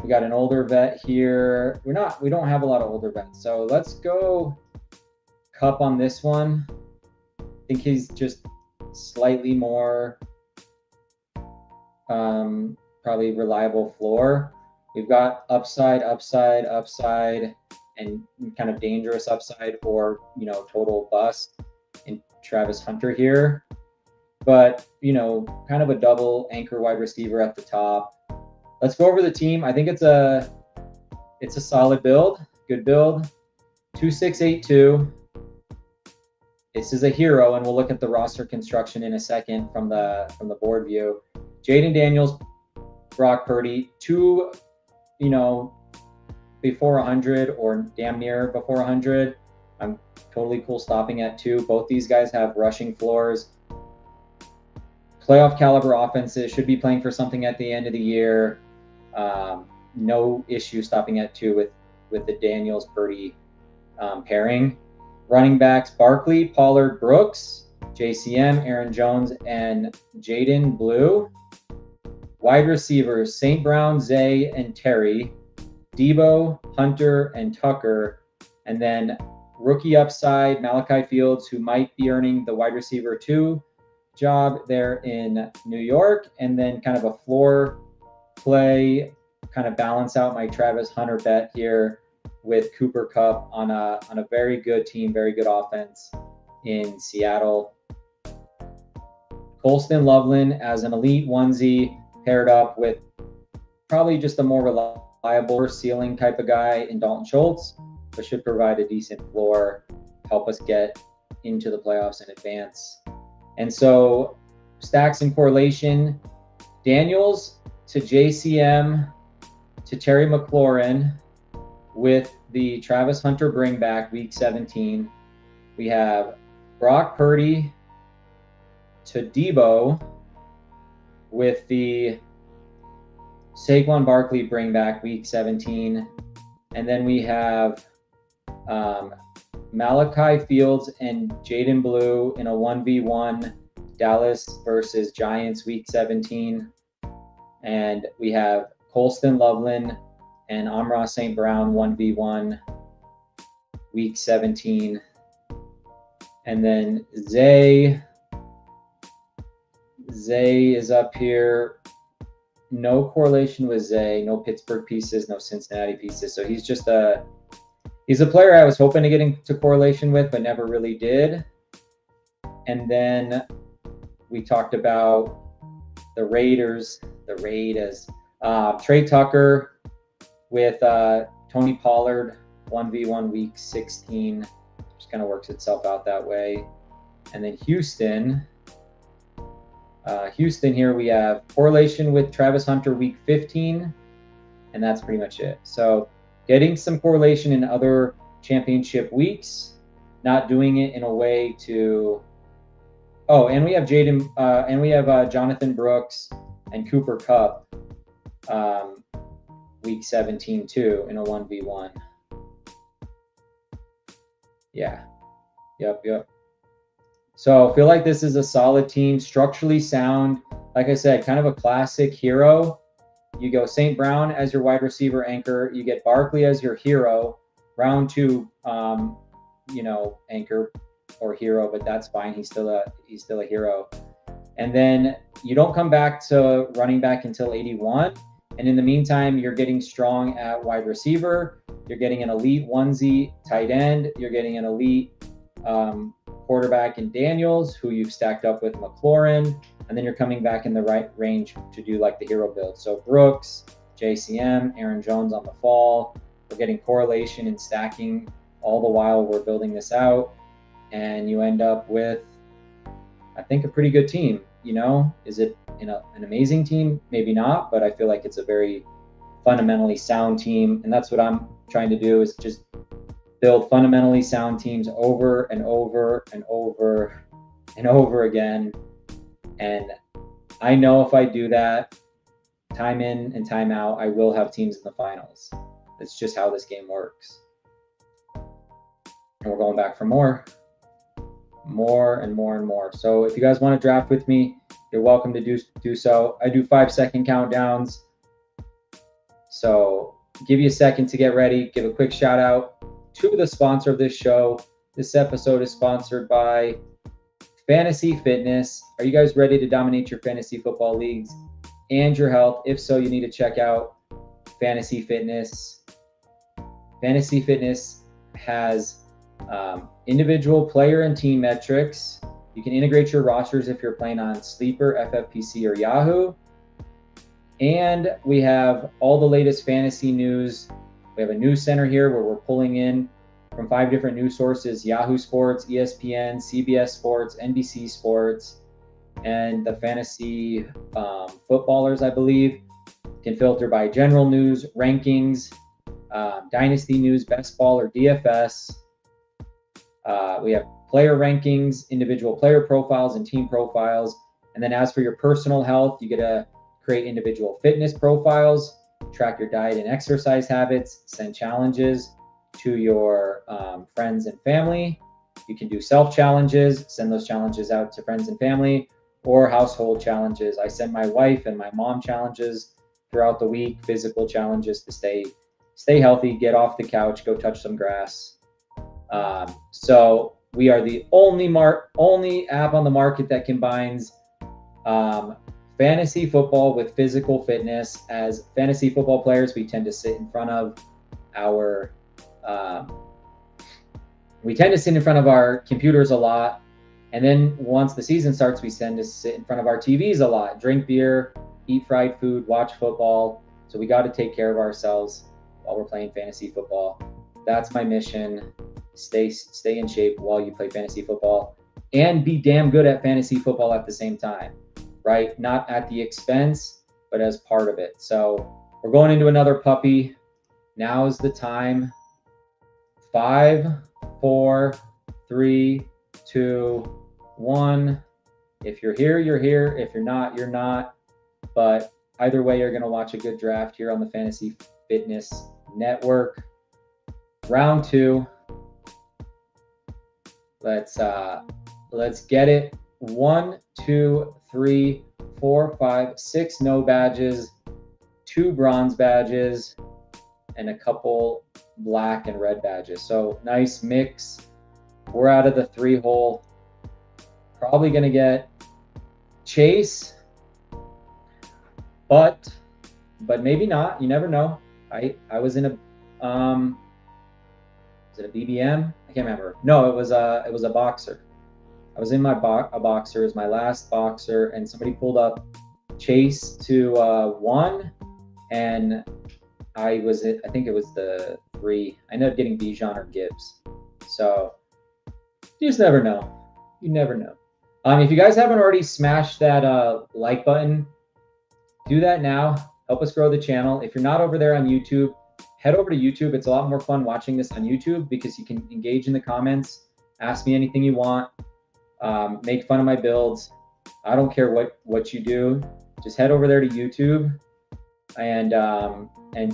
We got an older vet here. We don't have a lot of older vets, so let's go Cup on this one. I think he's just slightly more probably reliable floor. We've got upside, and kind of dangerous upside, or, you know, total bust in Travis Hunter here. But, you know, kind of a double anchor wide receiver at the top. Let's go over the team. I think it's a solid build, good build. 2682. This is a hero, and we'll look at the roster construction in a second from the board view. Jaden Daniels, Brock Purdy, two, you know, before 100 or damn near before 100. I'm totally cool stopping at 2. Both these guys have rushing floors. Playoff caliber offenses, should be playing for something at the end of the year. No issue stopping at 2 with the Daniels Purdy pairing. Running backs, Barkley, Pollard, Brooks, JCM, Aaron Jones, and Jaden Blue. Wide receivers, St. Brown, Zay, and Terry. Debo, Hunter, and Tucker. And then rookie upside, Malachi Fields, who might be earning the wide receiver 2 job there in New York. And then kind of a floor play, kind of balance out my Travis Hunter bet here with Cooper Kupp on a very good team, very good offense in Seattle. Colston Loveland as an elite onesie paired up with probably just a more reliable ceiling type of guy in Dalton Schultz, but should provide a decent floor, help us get into the playoffs and advance. And so stacks and correlation, Daniels to JCM to Terry McLaurin with the Travis Hunter bring back week 17. We have Brock Purdy to Debo with the Saquon Barkley bring back week 17. And then we have Malachi Fields and Jaden Blue in a 1v1 Dallas versus Giants week 17. And we have Colston Loveland and Amon-Ra St. Brown 1v1 week 17. And then Zay is up here. No correlation with Zay, no Pittsburgh pieces, no Cincinnati pieces. So he's a player I was hoping to get into correlation with, but never really did. And then we talked about the Raiders, Trey Tucker with Tony Pollard 1v1 week 16. Just kind of works itself out that way. And then Houston here we have correlation with Travis Hunter week 15, and that's pretty much it. So getting some correlation in other championship weeks, not doing it in a way to. Oh, and we have Jonathan Brooks and Cooper Kupp week 17 too in a 1v1. Yeah. Yep. So I feel like this is a solid team, structurally sound. Like I said, kind of a classic hero. You go St. Brown as your wide receiver anchor. You get Barkley as your hero. Round 2, anchor or hero, but that's fine. He's still a hero. And then you don't come back to running back until 81. And in the meantime, you're getting strong at wide receiver. You're getting an elite onesie tight end. You're getting an elite quarterback in Daniels, who you've stacked up with McLaurin. And then you're coming back in the right range to do like the hero build. So Brooks, JCM, Aaron Jones on the fall. We're getting correlation and stacking all the while we're building this out. And you end up with, I think, a pretty good team. Is it an amazing team? Maybe not, but I feel like it's a very fundamentally sound team. And that's what I'm trying to do, is just build fundamentally sound teams over and over and over and over again. And I know if I do that time in and time out, I will have teams in the finals. That's just how this game works. And we're going back for more and more and more. So if you guys want to draft with me, you're welcome to do so. I do 5-second countdowns. So give you a second to get ready. Give a quick shout out to the sponsor of this show. This episode is sponsored by Fantasy Fitness. Are you guys ready to dominate your fantasy football leagues and your health? If so, you need to check out Fantasy Fitness. Fantasy Fitness has individual player and team metrics. You can integrate your rosters if you're playing on Sleeper, FFPC, or Yahoo. And we have all the latest fantasy news. We have a news center here where we're pulling in from 5 different news sources: Yahoo Sports, ESPN, CBS Sports, NBC Sports, and the fantasy footballers, I believe, can filter by general news, rankings, dynasty news, best ball, or DFS. We have player rankings, individual player profiles, and team profiles. And then as for your personal health, you get to create individual fitness profiles, track your diet and exercise habits, send challenges to your friends and family. You can do self-challenges, send those challenges out to friends and family, or household challenges. I send my wife and my mom challenges throughout the week, physical challenges to stay healthy, get off the couch, go touch some grass. So we are the only app on the market that combines fantasy football with physical fitness. As fantasy football players, we tend to sit in front of our computers a lot. And then once the season starts, we tend to sit in front of our TVs a lot, drink beer, eat fried food, watch football. So we got to take care of ourselves while we're playing fantasy football. That's my mission. Stay in shape while you play fantasy football and be damn good at fantasy football at the same time, right? Not at the expense, but as part of it. So we're going into another puppy. Now is the time. 5, 4, 3, 2, 1. If you're here, you're here. If you're not, you're not. But either way, you're going to watch a good draft here on the Fantasy Fitness Network. Round 2. Let's get it. 1, 2, 3, 4, 5, 6 no badges, 2 bronze badges, and a couple black and red badges. So nice mix. We're out of the 3-hole. Probably gonna get Chase, but maybe not. You never know. I was in a was it a BBM? I can't remember. No, it was a boxer. I was in my a boxer. It was my last boxer, and somebody pulled up Chase to 1, and I think it was the 3. I ended up getting Bijan or Gibbs. So you just never know. You never know. If you guys haven't already smashed that like button, do that now. Help us grow the channel. If you're not over there on YouTube, head over to YouTube. It's a lot more fun watching this on YouTube because you can engage in the comments, ask me anything you want, make fun of my builds. I don't care what you do. Just head over there to YouTube and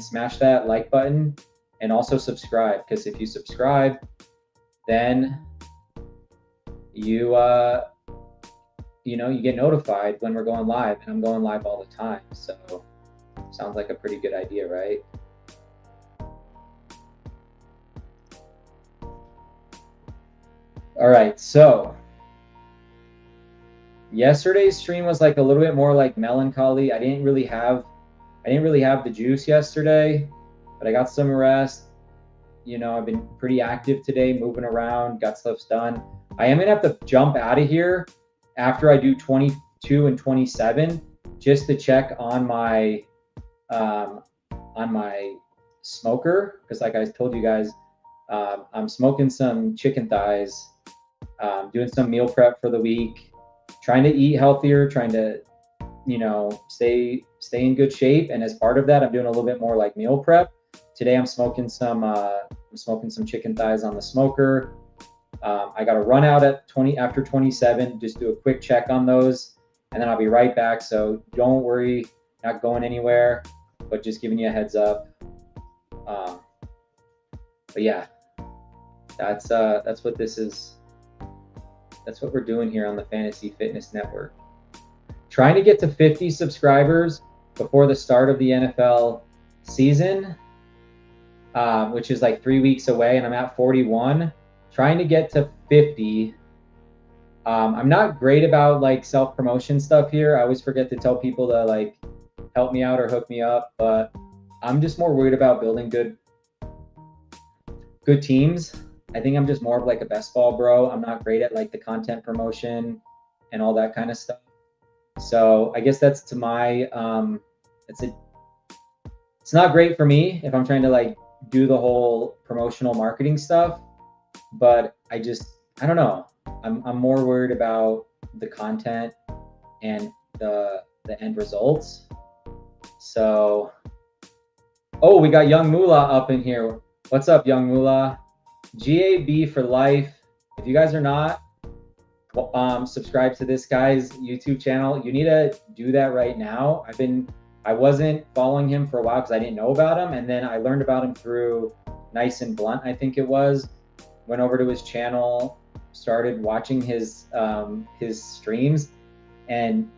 smash that like button, and also subscribe, because if you subscribe, then you get notified when we're going live, and I'm going live all the time. So sounds like a pretty good idea, right? All right, so yesterday's stream was like a little bit more like melancholy. I didn't really have the juice yesterday, but I got some rest. I've been pretty active today, moving around, got stuff done. I am gonna have to jump out of here after I do 22 and 27 just to check on my smoker, because like I told you guys, I'm smoking some chicken thighs, doing some meal prep for the week, trying to eat healthier, trying to stay in good shape. And as part of that, I'm doing a little bit more like meal prep. Today I'm smoking some I'm smoking some chicken thighs on the smoker. I got to run out at after 27, just do a quick check on those, and then I'll be right back. So don't worry, not going anywhere, but just giving you a heads up. But yeah, that's what this is. That's what we're doing here on the Fantasy Fitness Network. Trying to get to 50 subscribers before the start of the NFL season, which is like 3 weeks away, and I'm at 41. Trying to get to 50. I'm not great about like self-promotion stuff here. I always forget to tell people to like help me out or hook me up, but I'm just more worried about building good teams. I think I'm just more of like a best ball bro. I'm not great at like the content promotion and all that kind of stuff. So I guess that's to my it's not great for me if I'm trying to like do the whole promotional marketing stuff, but I don't know. I'm more worried about the content and the end results. So, oh, we got Young Moolah up in here. What's up, Young Moolah? GAB for life. If you guys are not subscribed to this guy's YouTube channel, you need to do that right now. I wasn't following him for a while because I didn't know about him, and then I learned about him through Nice and Blunt, I think it was. Went over to his channel, started watching his streams, and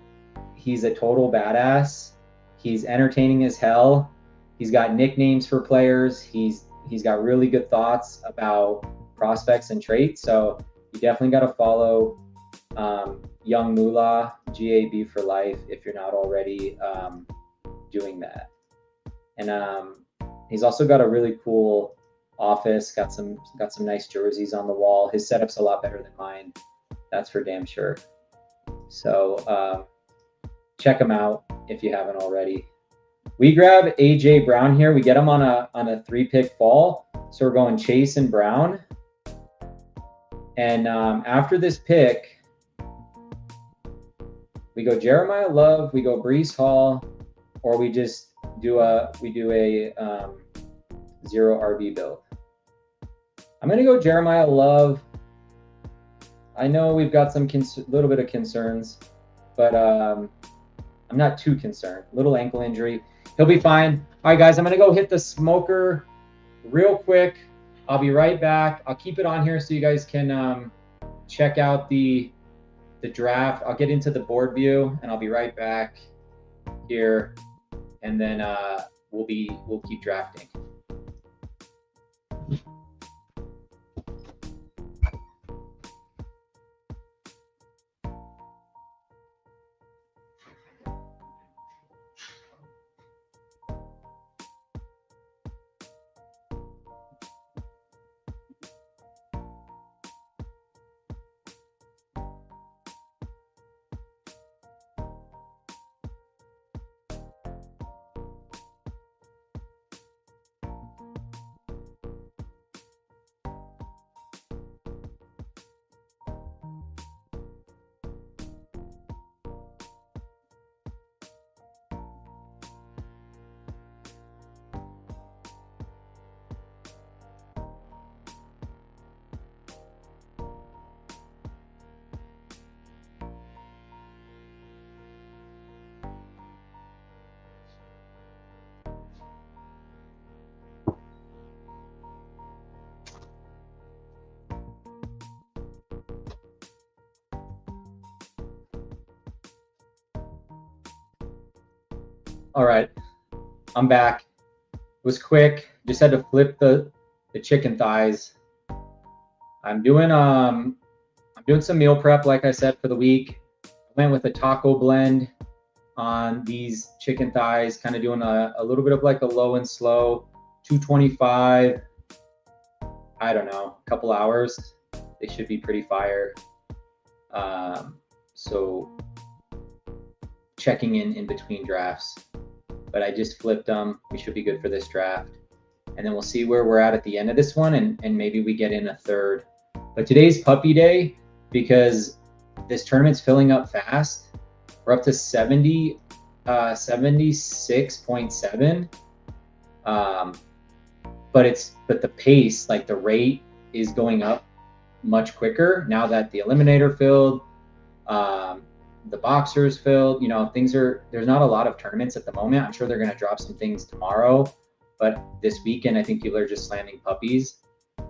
he's a total badass. He's entertaining as hell. He's got nicknames for players. He's got really good thoughts about prospects and traits. So you definitely got to follow Young Moolah, GAB for life, if you're not already doing that. And he's also got a really cool office, got some nice jerseys on the wall. His setup's a lot better than mine, that's for damn sure. So check him out if you haven't already. We grab AJ Brown here. We get him on a 3-pick fall, so we're going Chase and Brown. And after this pick, we go Jeremiah Love, we go Breece Hall, or we just do a 0 RB build. I'm gonna go Jeremiah Love. I know we've got some little bit of concerns, but I'm not too concerned. Little ankle injury, he'll be fine. All right, guys, I'm gonna go hit the smoker real quick. I'll be right back. I'll keep it on here so you guys can check out the draft. I'll get into the board view and I'll be right back here, and then we'll keep drafting. All right, I'm back. It was quick. Just had to flip the chicken thighs. I'm doing some meal prep, like I said, for the week. I went with a taco blend on these chicken thighs, kind of doing a little bit of like a low and slow, 225. I don't know, a couple hours. They should be pretty fire. So checking in between drafts. But I just flipped them. We should be good for this draft. And then we'll see where we're at the end of this one, and maybe we get in a third. But today's puppy day, because this tournament's filling up fast. We're up to 76.7. but the pace, like the rate is going up much quicker now that the eliminator filled, the boxers filled. You know, there's not a lot of tournaments at the moment. I'm sure they're going to drop some things tomorrow, but this weekend I think people are just slamming puppies,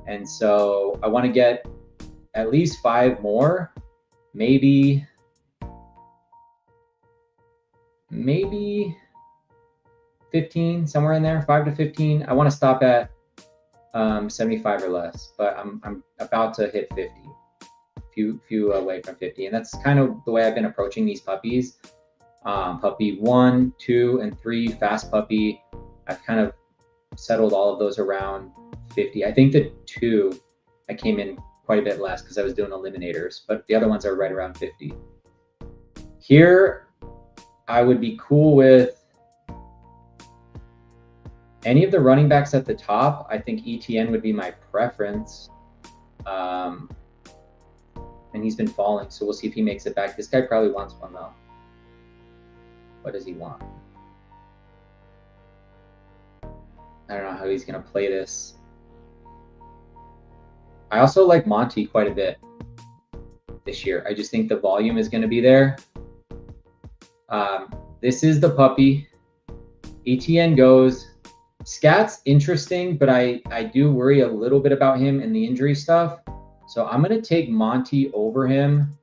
and so I want to get at least 5 more, maybe 15, somewhere in there, 5 to 15. I want to stop at 75 or less, but I'm about to hit 50, few away from 50, and that's kind of the way I've been approaching these puppies. Puppy 1, 2, and 3, fast puppy, I've kind of settled all of those around 50. I think the 2, I came in quite a bit less because I was doing eliminators, but the other ones are right around 50. Here, I would be cool with any of the running backs at the top. I think ETN would be my preference. And he's been falling, so we'll see if he makes it back. This guy probably wants one, though. What does he want? I don't know how he's going to play this. I also like Monty quite a bit this year. I just think the volume is going to be there. This is the puppy. ETN goes. Scat's interesting, but I do worry a little bit about him and the injury stuff. So I'm going to take Monty over him.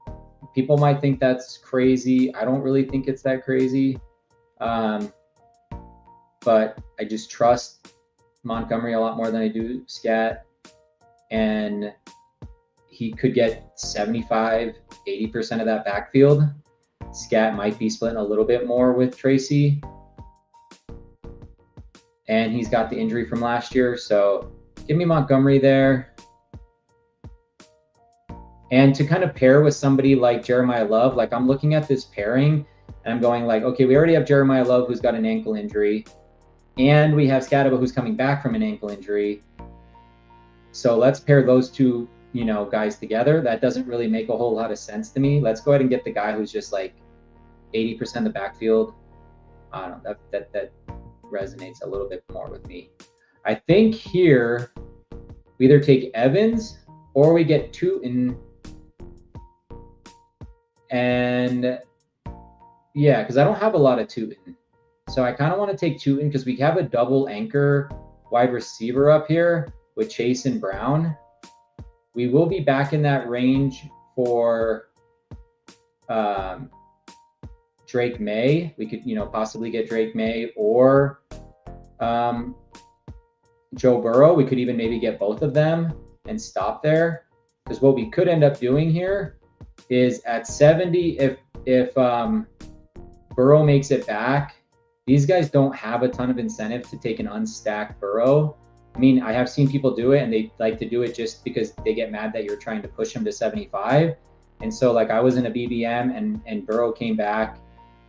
People might think that's crazy. I don't really think it's that crazy. But I just trust Montgomery a lot more than I do Scat. And he could get 75, 80% of that backfield. Scat might be splitting a little bit more with Tracy. And he's got the injury from last year. So give me Montgomery there. And to kind of pair with somebody like Jeremiah Love, like I'm looking at this pairing and I'm going like, okay, we already have Jeremiah Love who's got an ankle injury. And we have Scataba who's coming back from an ankle injury. So let's pair those two, you know, guys together. That doesn't really make a whole lot of sense to me. Let's go ahead and get the guy who's just like 80% of the backfield. I don't know, that resonates a little bit more with me. I think here we either take Evans or we get Tootin. And yeah, because I don't have a lot of Tootin. So I kind of want to take Tootin because we have a double anchor wide receiver up here with Chase and Brown. We will be back in that range for Drake May. We could, you know, possibly get Drake May or Joe Burrow. We could even maybe get both of them and stop there. Because what we could end up doing here is at 70, if Burrow makes it back, these guys don't have a ton of incentive to take an unstacked Burrow. I mean, I have seen people do it and they like to do it just because they get mad that you're trying to push them to 75. And so like I was in a BBM and Burrow came back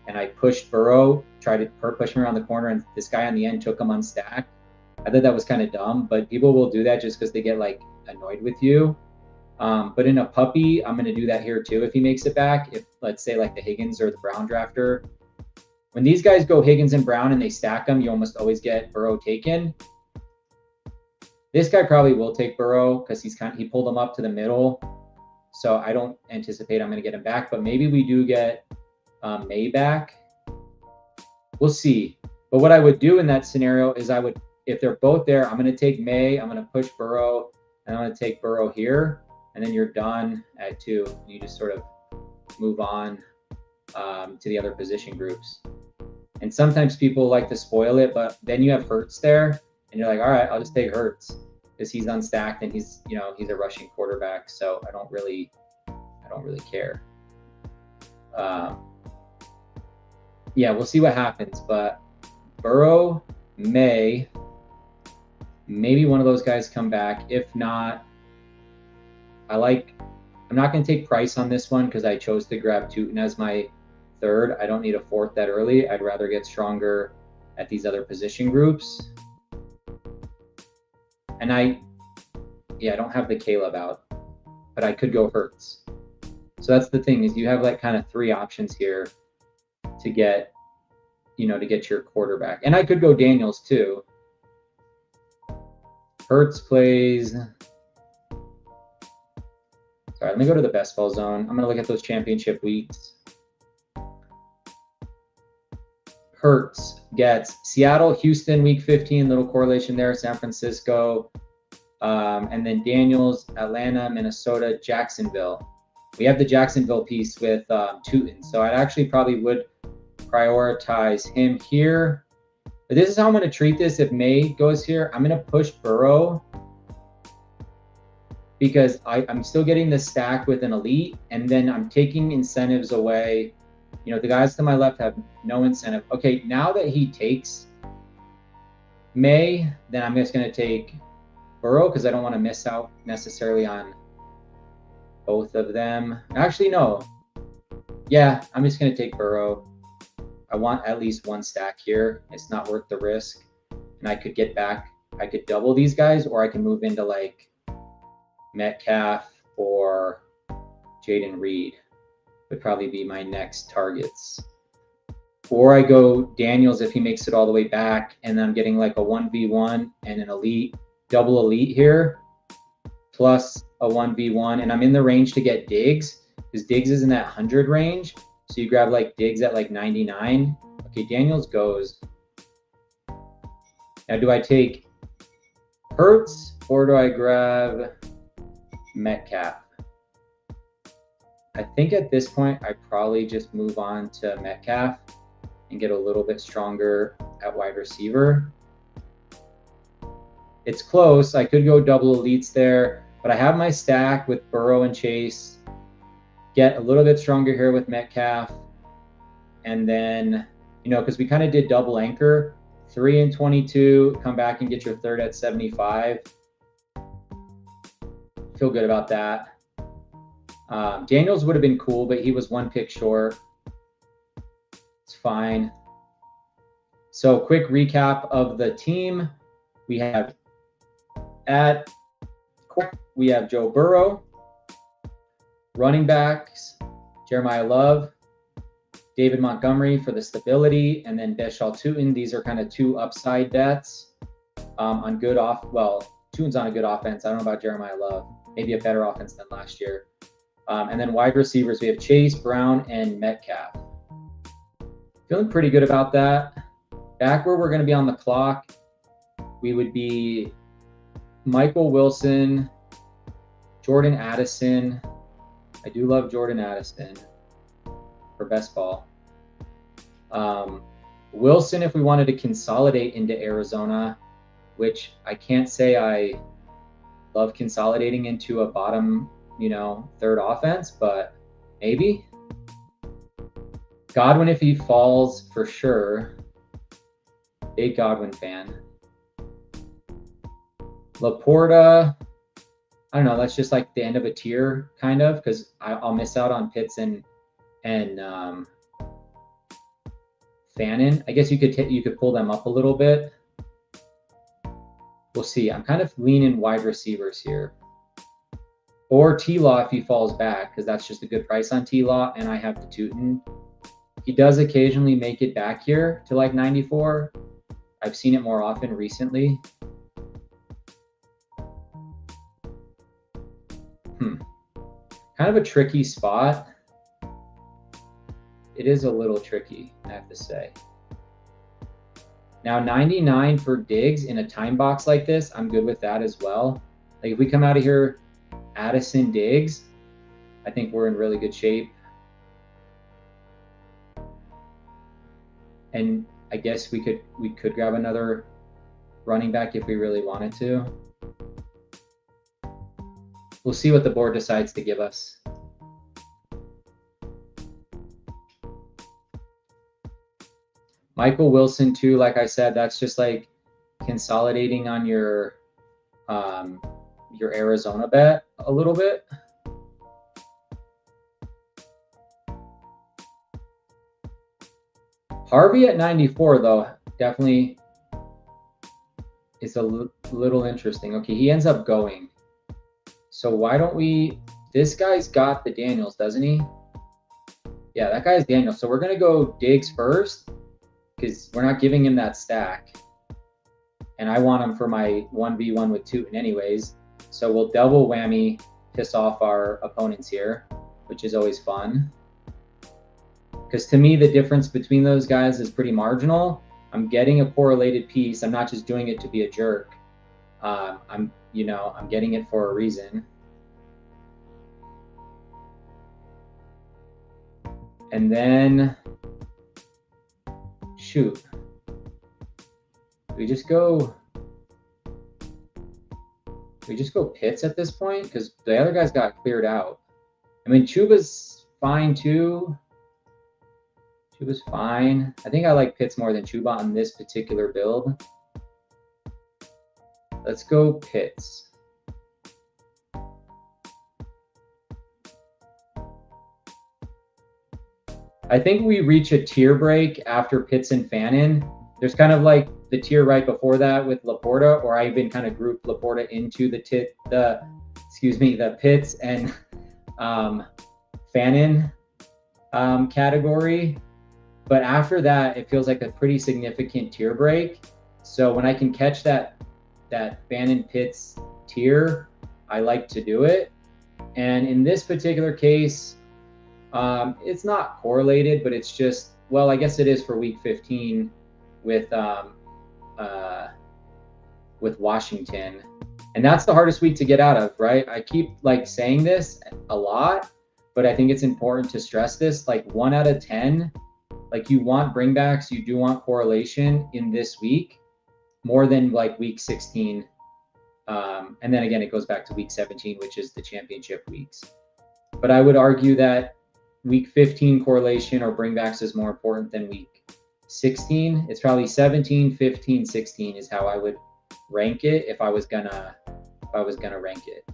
and I pushed Burrow, tried to push him around the corner, and this guy on the end took him unstacked. I thought that was kind of dumb, but people will do that just because they get like annoyed with you. But in a puppy, I'm going to do that here too if he makes it back. If let's say like the Higgins or the Brown drafter, when these guys go Higgins and Brown and they stack them, you almost always get Burrow taken. This guy probably will take Burrow because he pulled him up to the middle. So I don't anticipate I'm going to get him back, but maybe we do get May back. We'll see. But what I would do in that scenario is if they're both there, I'm going to take May, I'm going to push Burrow, and I'm going to take Burrow here. And then you're done at 2. You just sort of move on to the other position groups. And sometimes people like to spoil it, but then you have Hurts there, and you're like, all right, I'll just take Hurts because he's unstacked and he's a rushing quarterback. So I don't really care. Yeah, we'll see what happens. But Burrow, May, maybe one of those guys come back. If not, I'm not going to take Price on this one because I chose to grab Tootin as my third. I don't need a fourth that early. I'd rather get stronger at these other position groups. And I don't have the Caleb out, but I could go Hurts. So that's the thing is you have like kind of 3 options here to get your quarterback. And I could go Daniels too. Hertz plays. Sorry, let me go to the best ball zone. I'm going to look at those championship weeks. Hertz gets Seattle, Houston, week 15, little correlation there, San Francisco, and then Daniels, Atlanta, Minnesota, Jacksonville. We have the Jacksonville piece with Tootin, so I actually probably would prioritize him here. But this is how I'm going to treat this. If May goes here, I'm going to push Burrow because I'm still getting the stack with an elite, and then I'm taking incentives away. You know, the guys to my left have no incentive. Okay, now that he takes May, then I'm just going to take Burrow because I don't want to miss out necessarily on both of them. Actually, no. Yeah, I'm just going to take Burrow. I want at least one stack here. It's not worth the risk. And I could get back. I could double these guys, or I can move into like Metcalf or Jaden Reed. Would probably be my next targets. Or I go Daniels if he makes it all the way back, and then I'm getting like a 1v1 and an elite, double elite here, plus a 1v1, and I'm in the range to get Diggs, because Diggs is in that 100 range. So you grab like Diggs at like 99. Okay, Daniels goes. Now do I take Hertz or do I grab Metcalf? I think at this point, I probably just move on to Metcalf and get a little bit stronger at wide receiver. It's close. I could go double elites there, but I have my stack with Burrow and Chase. Get a little bit stronger here with Metcalf. And then, you know, because we kind of did double anchor, 3 and 22, come back and get your third at 75. Feel good about that. Daniels would have been cool, but he was 1 pick short. It's fine. So quick recap of the team. We have we have Joe Burrow, running backs, Jeremiah Love, David Montgomery for the stability, and then Beshal Tootin. These are kind of 2 upside bets on good Tootin's on a good offense. I don't know about Jeremiah Love. Maybe a better offense than last year. And then wide receivers, we have Chase, Brown, and Metcalf. Feeling pretty good about that. Back where we're going to be on the clock, we would be Michael Wilson, Jordan Addison. I do love Jordan Addison for best ball. Wilson, if we wanted to consolidate into Arizona, which I can't say I love consolidating into a bottom, third offense, but maybe. Godwin, if he falls, for sure. Big Godwin fan. Laporta, I don't know. That's just like the end of a tier, kind of, because I'll miss out on Pitts and Fannin. I guess you could pull them up a little bit. We'll see. I'm kind of leaning wide receivers here. Or T-Law if he falls back, because that's just a good price on T-Law, and I have the Tootin. He does occasionally make it back here to like 94. I've seen it more often recently. Kind of a tricky spot. It is a little tricky, I have to say. Now, 99 for Diggs in a time box like this, I'm good with that as well. Like if we come out of here, Addison, Diggs, I think we're in really good shape. And I guess we could grab another running back if we really wanted to. We'll see what the board decides to give us. Michael Wilson too, like I said, that's just like consolidating on your Arizona bet a little bit. Harvey at 94 though, definitely is a little interesting. Okay, he ends up going. So why don't this guy's got the Daniels, doesn't he? Yeah, that guy's Daniels. So we're going to go Diggs first because we're not giving him that stack. and I want him for my 1v1 with Tootin anyways. So we'll double whammy piss off our opponents here, which is always fun. Because to me, the difference between those guys is pretty marginal. I'm getting a correlated piece. I'm not just doing it to be a jerk. I'm getting it for a reason. And then, shoot. We just go pits at this point because the other guys got cleared out. I mean, Chuba's fine too. Chuba's fine. I think I like pits more than Chuba on this particular build. Let's go pits. I think we reach a tier break after pits and Fannin. There's kind of like the tier right before that with Laporta, or I even kind of grouped Laporta into the pits and Fannin category. But after that, it feels like a pretty significant tier break. So when I can catch that Fannin pits tier, I like to do it. And in this particular case, it's not correlated, but it's just, well, I guess it is for week 15 with Washington. And that's the hardest week to get out of, right? I keep like saying this a lot, but I think it's important to stress this. Like 1 out of 10, like you want bringbacks, you do want correlation in this week more than like week 16. And then again, it goes back to week 17, which is the championship weeks. But I would argue that week 15 correlation or bringbacks is more important than week 16. It's probably 17, 15, 16 is how I would rank it if I was gonna rank it.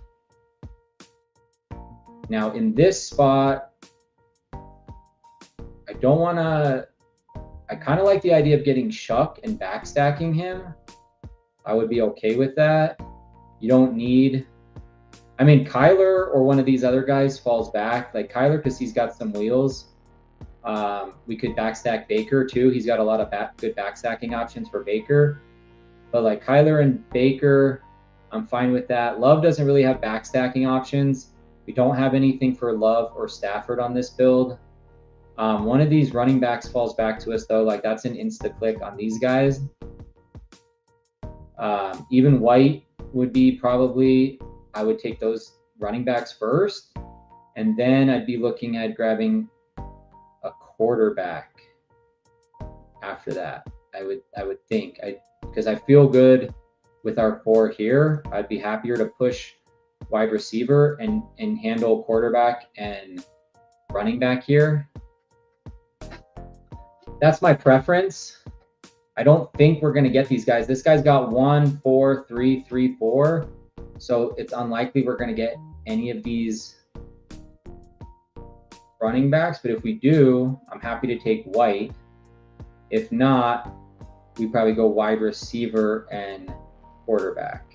Now in this spot, I kind of like the idea of getting Shuck and backstacking him. I would be okay with that. You don't need, I mean, Kyler or one of these other guys falls back. Like Kyler, because he's got some wheels. We could backstack Baker too. He's got a lot of good backstacking options for Baker. But like Kyler and Baker, I'm fine with that. Love doesn't really have backstacking options. We don't have anything for Love or Stafford on this build. One of these running backs falls back to us though. Like that's an insta-click on these guys. Even White would be probably, I would take those running backs first. And then I'd be looking at grabbing a quarterback after that. I would think, because I feel good with our 4 here. I'd be happier to push wide receiver and handle quarterback and running back here. That's my preference. I don't think we're going to get these guys. This guy's got 1, 4, 3, 3, 4. So it's unlikely we're going to get any of these running backs. But if we do, I'm happy to take White. If not, we probably go wide receiver and quarterback.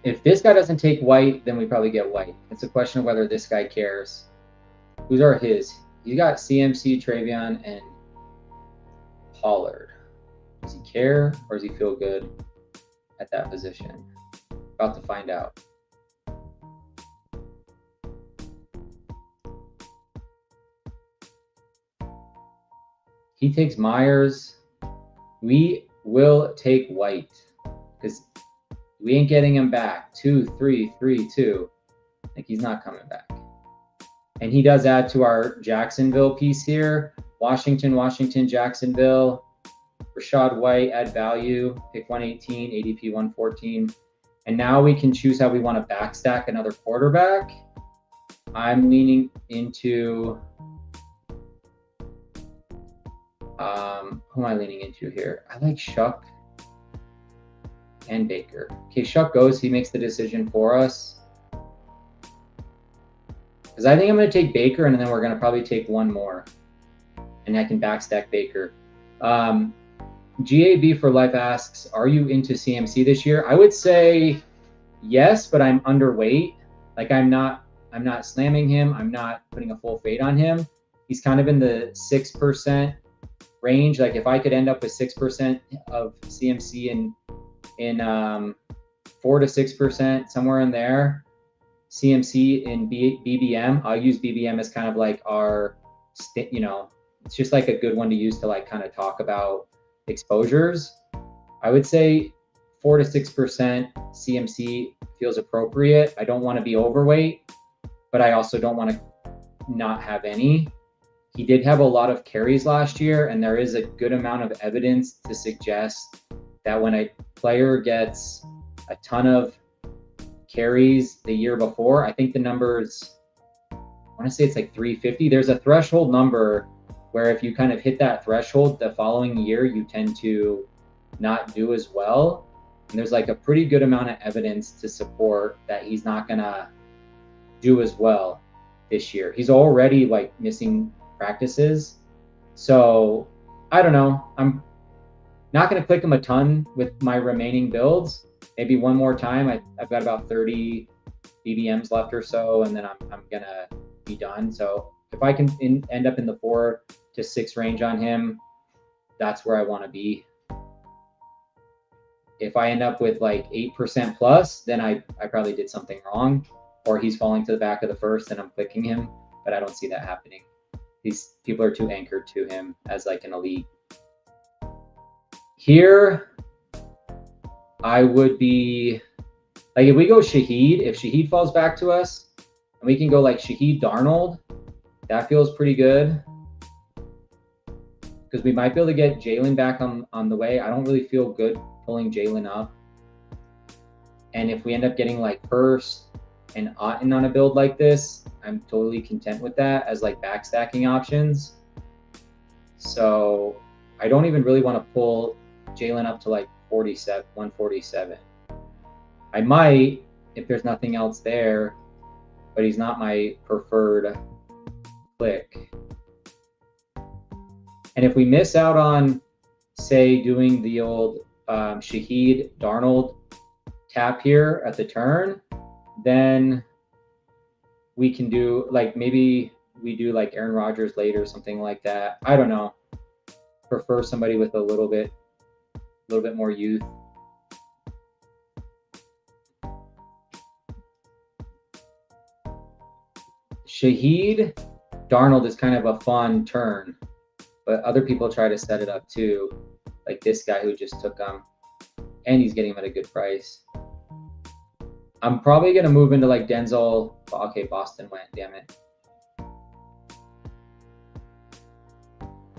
If this guy doesn't take White, then we probably get White. It's a question of whether this guy cares. Who's are his? He's got CMC, Travion, and Pollard. Does he care or does he feel good at that position? About to find out. He takes Myers. We will take White because we ain't getting him back. 2, 3, 3, 2. Like he's not coming back. And he does add to our Jacksonville piece here. Washington, Jacksonville. Rashad White, add value. Pick 118, ADP 114. And now we can choose how we want to backstack another quarterback. I'm leaning into... who am I leaning into here? I like Shuck and Baker. Okay, Shuck goes. He makes the decision for us. Because I think I'm going to take Baker, and then we're going to probably take one more. And I can backstack Baker. GAB for Life asks, are you into CMC this year? I would say yes, but I'm underweight. Like I'm not slamming him. I'm not putting a full fade on him. He's kind of in the 6% range, like if I could end up with 6% of CMC in 4 to 6%, somewhere in there, CMC in BBM, I'll use BBM as kind of like our, it's just like a good one to use to like kind of talk about exposures. I would say 4 to 6% CMC feels appropriate. I don't want to be overweight, but I also don't want to not have any. He did have a lot of carries last year, and there is a good amount of evidence to suggest that when a player gets a ton of carries the year before, I think the numbers, I want to say it's like 350. There's a threshold number where if you kind of hit that threshold the following year, you tend to not do as well. And there's like a pretty good amount of evidence to support that he's not going to do as well this year. He's already like missing practices. So I don't know. I'm not going to click him a ton with my remaining builds. Maybe one more time. I've got about 30 BBMs left or so, and then I'm going to be done. So if I can end up in the 4 to 6 range on him, that's where I want to be. If I end up with like 8% plus, then I probably did something wrong, or he's falling to the back of the first and I'm clicking him, but I don't see that happening. These people are too anchored to him as like an elite. Here, I would be like, if we go Shaheed, if Shaheed falls back to us, and we can go like Shaheed Darnold, that feels pretty good. Because we might be able to get Jalen back on the way. I don't really feel good pulling Jalen up. And if we end up getting like Hurst and Otten on a build like this, I'm totally content with that as like backstacking options. So I don't even really want to pull Jalen up to like 147. I might if there's nothing else there, but he's not my preferred click. And if we miss out on, say, doing the old Shaheed Darnold tap here at the turn, then we can do like, maybe we do like Aaron Rodgers later, something like that. I don't know. Prefer somebody with a little bit more youth. Shaheed Darnold is kind of a fun turn, but other people try to set it up too, like this guy who just took him, and he's getting him at a good price. I'm probably going to move into like Denzel. Okay, Boston went, damn it.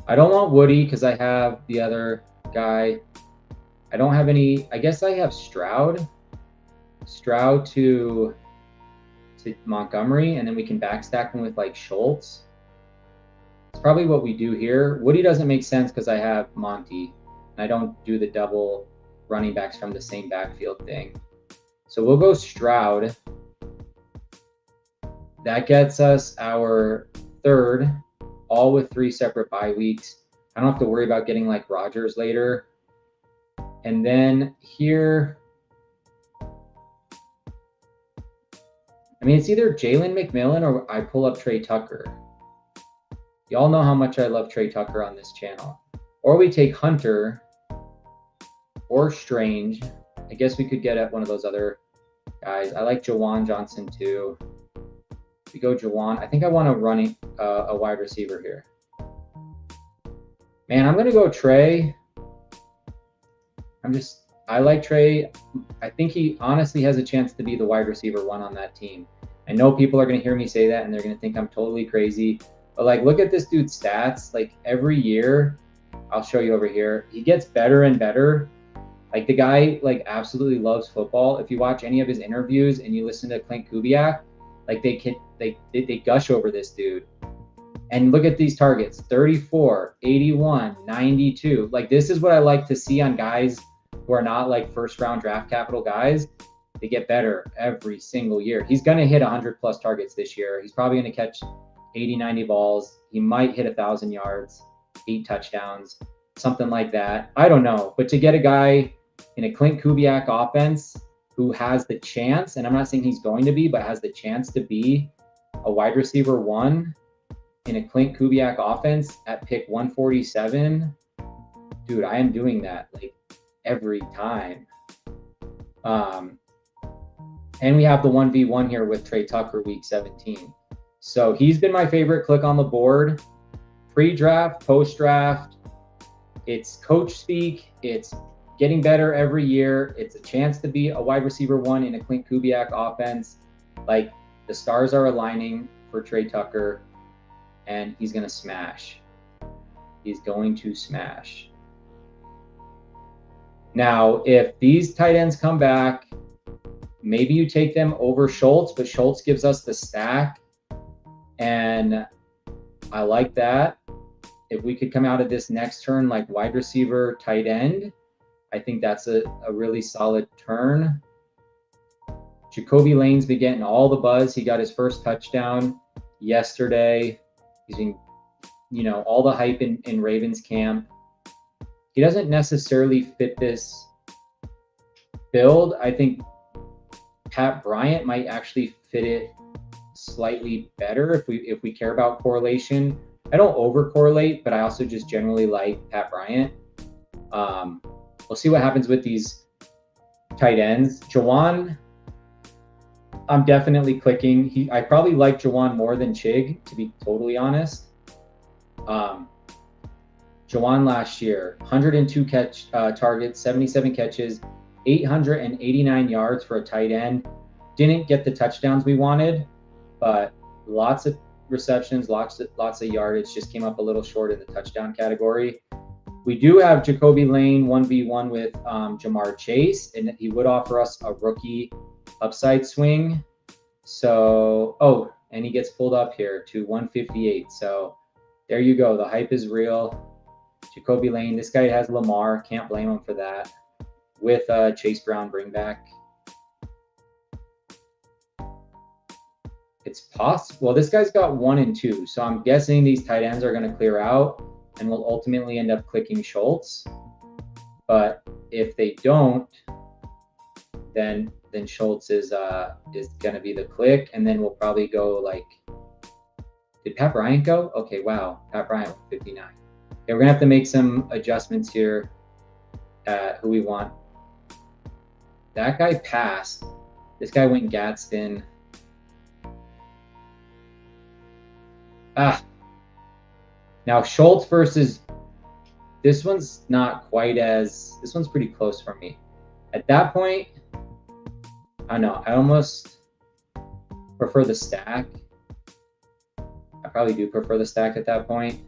I don't want Woody because I have the other guy. I don't have any. I guess I have Stroud to Montgomery, and then we can backstack him with like Schultz. It's probably what we do here. Woody doesn't make sense because I have Monty, and I don't do the double running backs from the same backfield thing. So we'll go Stroud. That gets us our third, all with 3 separate bye weeks. I don't have to worry about getting like Rodgers later. And then here, I mean, it's either Jalen McMillan or I pull up Trey Tucker. Y'all know how much I love Trey Tucker on this channel. Or we take Hunter or Strange. I guess we could get at one of those other guys. I like Jawan Johnson too. We go Jawan. I think I want to run a wide receiver here. Man, I'm going to go Trey. I like Trey. I think he honestly has a chance to be the wide receiver 1 on that team. I know people are going to hear me say that and they're going to think I'm totally crazy. But like, look at this dude's stats. Like every year, I'll show you over here, he gets better and better. Like the guy like absolutely loves football. If you watch any of his interviews and you listen to Clint Kubiak, like they gush over this dude. And look at these targets, 34, 81, 92. Like this is what I like to see on guys who are not like first round draft capital guys. They get better every single year. He's going to hit 100 plus targets this year. He's probably going to catch 80, 90 balls. He might hit 1,000 yards, 8 touchdowns, something like that. I don't know. But to get a guy in a Clint Kubiak offense who has the chance, and I'm not saying he's going to be, but has the chance to be a wide receiver 1, in a Clint Kubiak offense at pick 147, dude, I am doing that like every time. And we have the 1v1 here with Trey Tucker week 17. So he's been my favorite click on the board. Pre-draft, post-draft, it's coach speak. It's getting better every year. It's a chance to be a wide receiver 1 in a Clint Kubiak offense. Like, the stars are aligning for Trey Tucker, and he's going to smash. He's going to smash. Now, if these tight ends come back, maybe you take them over Schultz, but Schultz gives us the stack, and I like that. If we could come out of this next turn like wide receiver, tight end, I think that's a really solid turn. Jacoby Lane's been getting all the buzz. He got his first touchdown yesterday. He's been, all the hype in Ravens camp. He doesn't necessarily fit this build. I think Pat Bryant might actually fit it slightly better if we care about correlation. I don't over correlate, but I also just generally like Pat Bryant. We'll see what happens with these tight ends. Jawan, I'm definitely clicking. I probably like Jawan more than Chig, to be totally honest. Jawan last year, 102 targets, 77 catches, 889 yards for a tight end. Didn't get the touchdowns we wanted, but lots of receptions, lots of yardage. Just came up a little short in the touchdown category. We do have Jacoby Lane 1v1 with Jamar Chase, and he would offer us a rookie upside swing. So, and he gets pulled up here to 158. So there you go. The hype is real. Jacoby Lane, this guy has Lamar. Can't blame him for that. With Chase Brown bring back. It's possible. Well, this guy's got 1 and 2. So I'm guessing these tight ends are going to clear out and we'll ultimately end up clicking Schultz. But if they don't, then Schultz is going to be the click. And then we'll probably go like, did Pat Bryant go? Okay, wow. Pat Bryant with 59. Okay, we're going to have to make some adjustments here at who we want. That guy passed. This guy went Gadsden. Now Schultz versus, this one's not quite as, this one's pretty close for me. At that point, I don't know, I almost prefer the stack. I probably do prefer the stack at that point.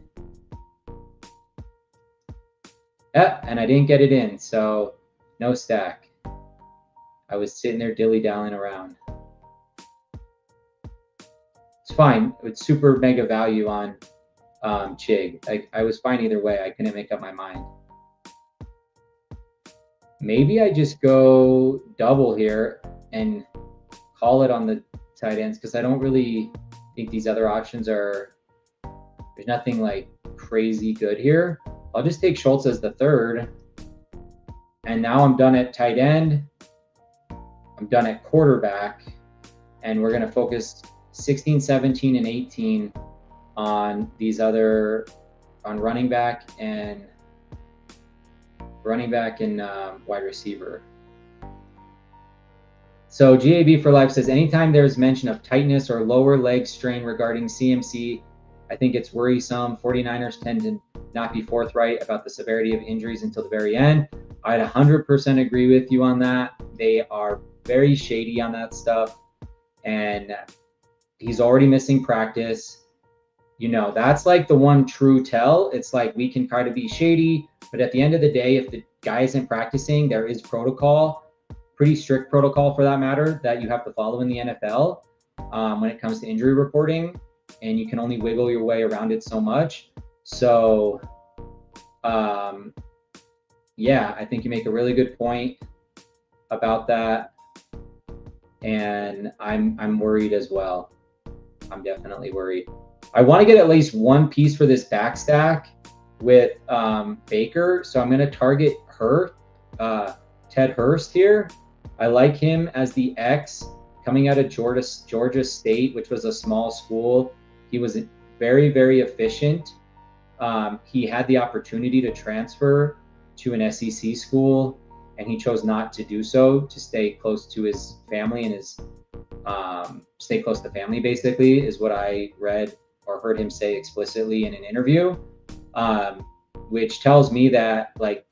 And I didn't get it in, so no stack. I was sitting there dilly-dallying around. It's fine. It's super mega value on Chig. I was fine either way. I couldn't make up my mind. Maybe I just go double here and call it on the tight ends because I don't really think these other options are, there's nothing like crazy good here. I'll just take Schultz as the third. And now I'm done at tight end. I'm done at quarterback. And we're going to focus 16, 17, and 18 on these other, on running back and wide receiver. So GAB for Life says, anytime there's mention of tightness or lower leg strain regarding CMC, I think it's worrisome. 49ers tend to not be forthright about the severity of injuries until the very end. I'd 100% agree with you on that. They are very shady on that stuff. And he's already missing practice. You know, that's like the one true tell. It's like we can try to be shady, but at the end of the day, if the guy isn't practicing, there is protocol, pretty strict protocol for that matter, that you have to follow in the NFL when it comes to injury reporting. And you can only wiggle your way around it so much. So, yeah, I think you make a really good point about that. And I'm worried as well. I'm definitely worried. I want to get at least one piece for this back stack with Baker. So I'm going to target Ted Hurst here. I like him as the X coming out of Georgia State, which was a small school. He was very, very efficient. He had the opportunity to transfer to an SEC school, and he chose not to do so to stay close to his family and his stay close to family, basically, is what I read or heard him say explicitly in an interview, which tells me that, like,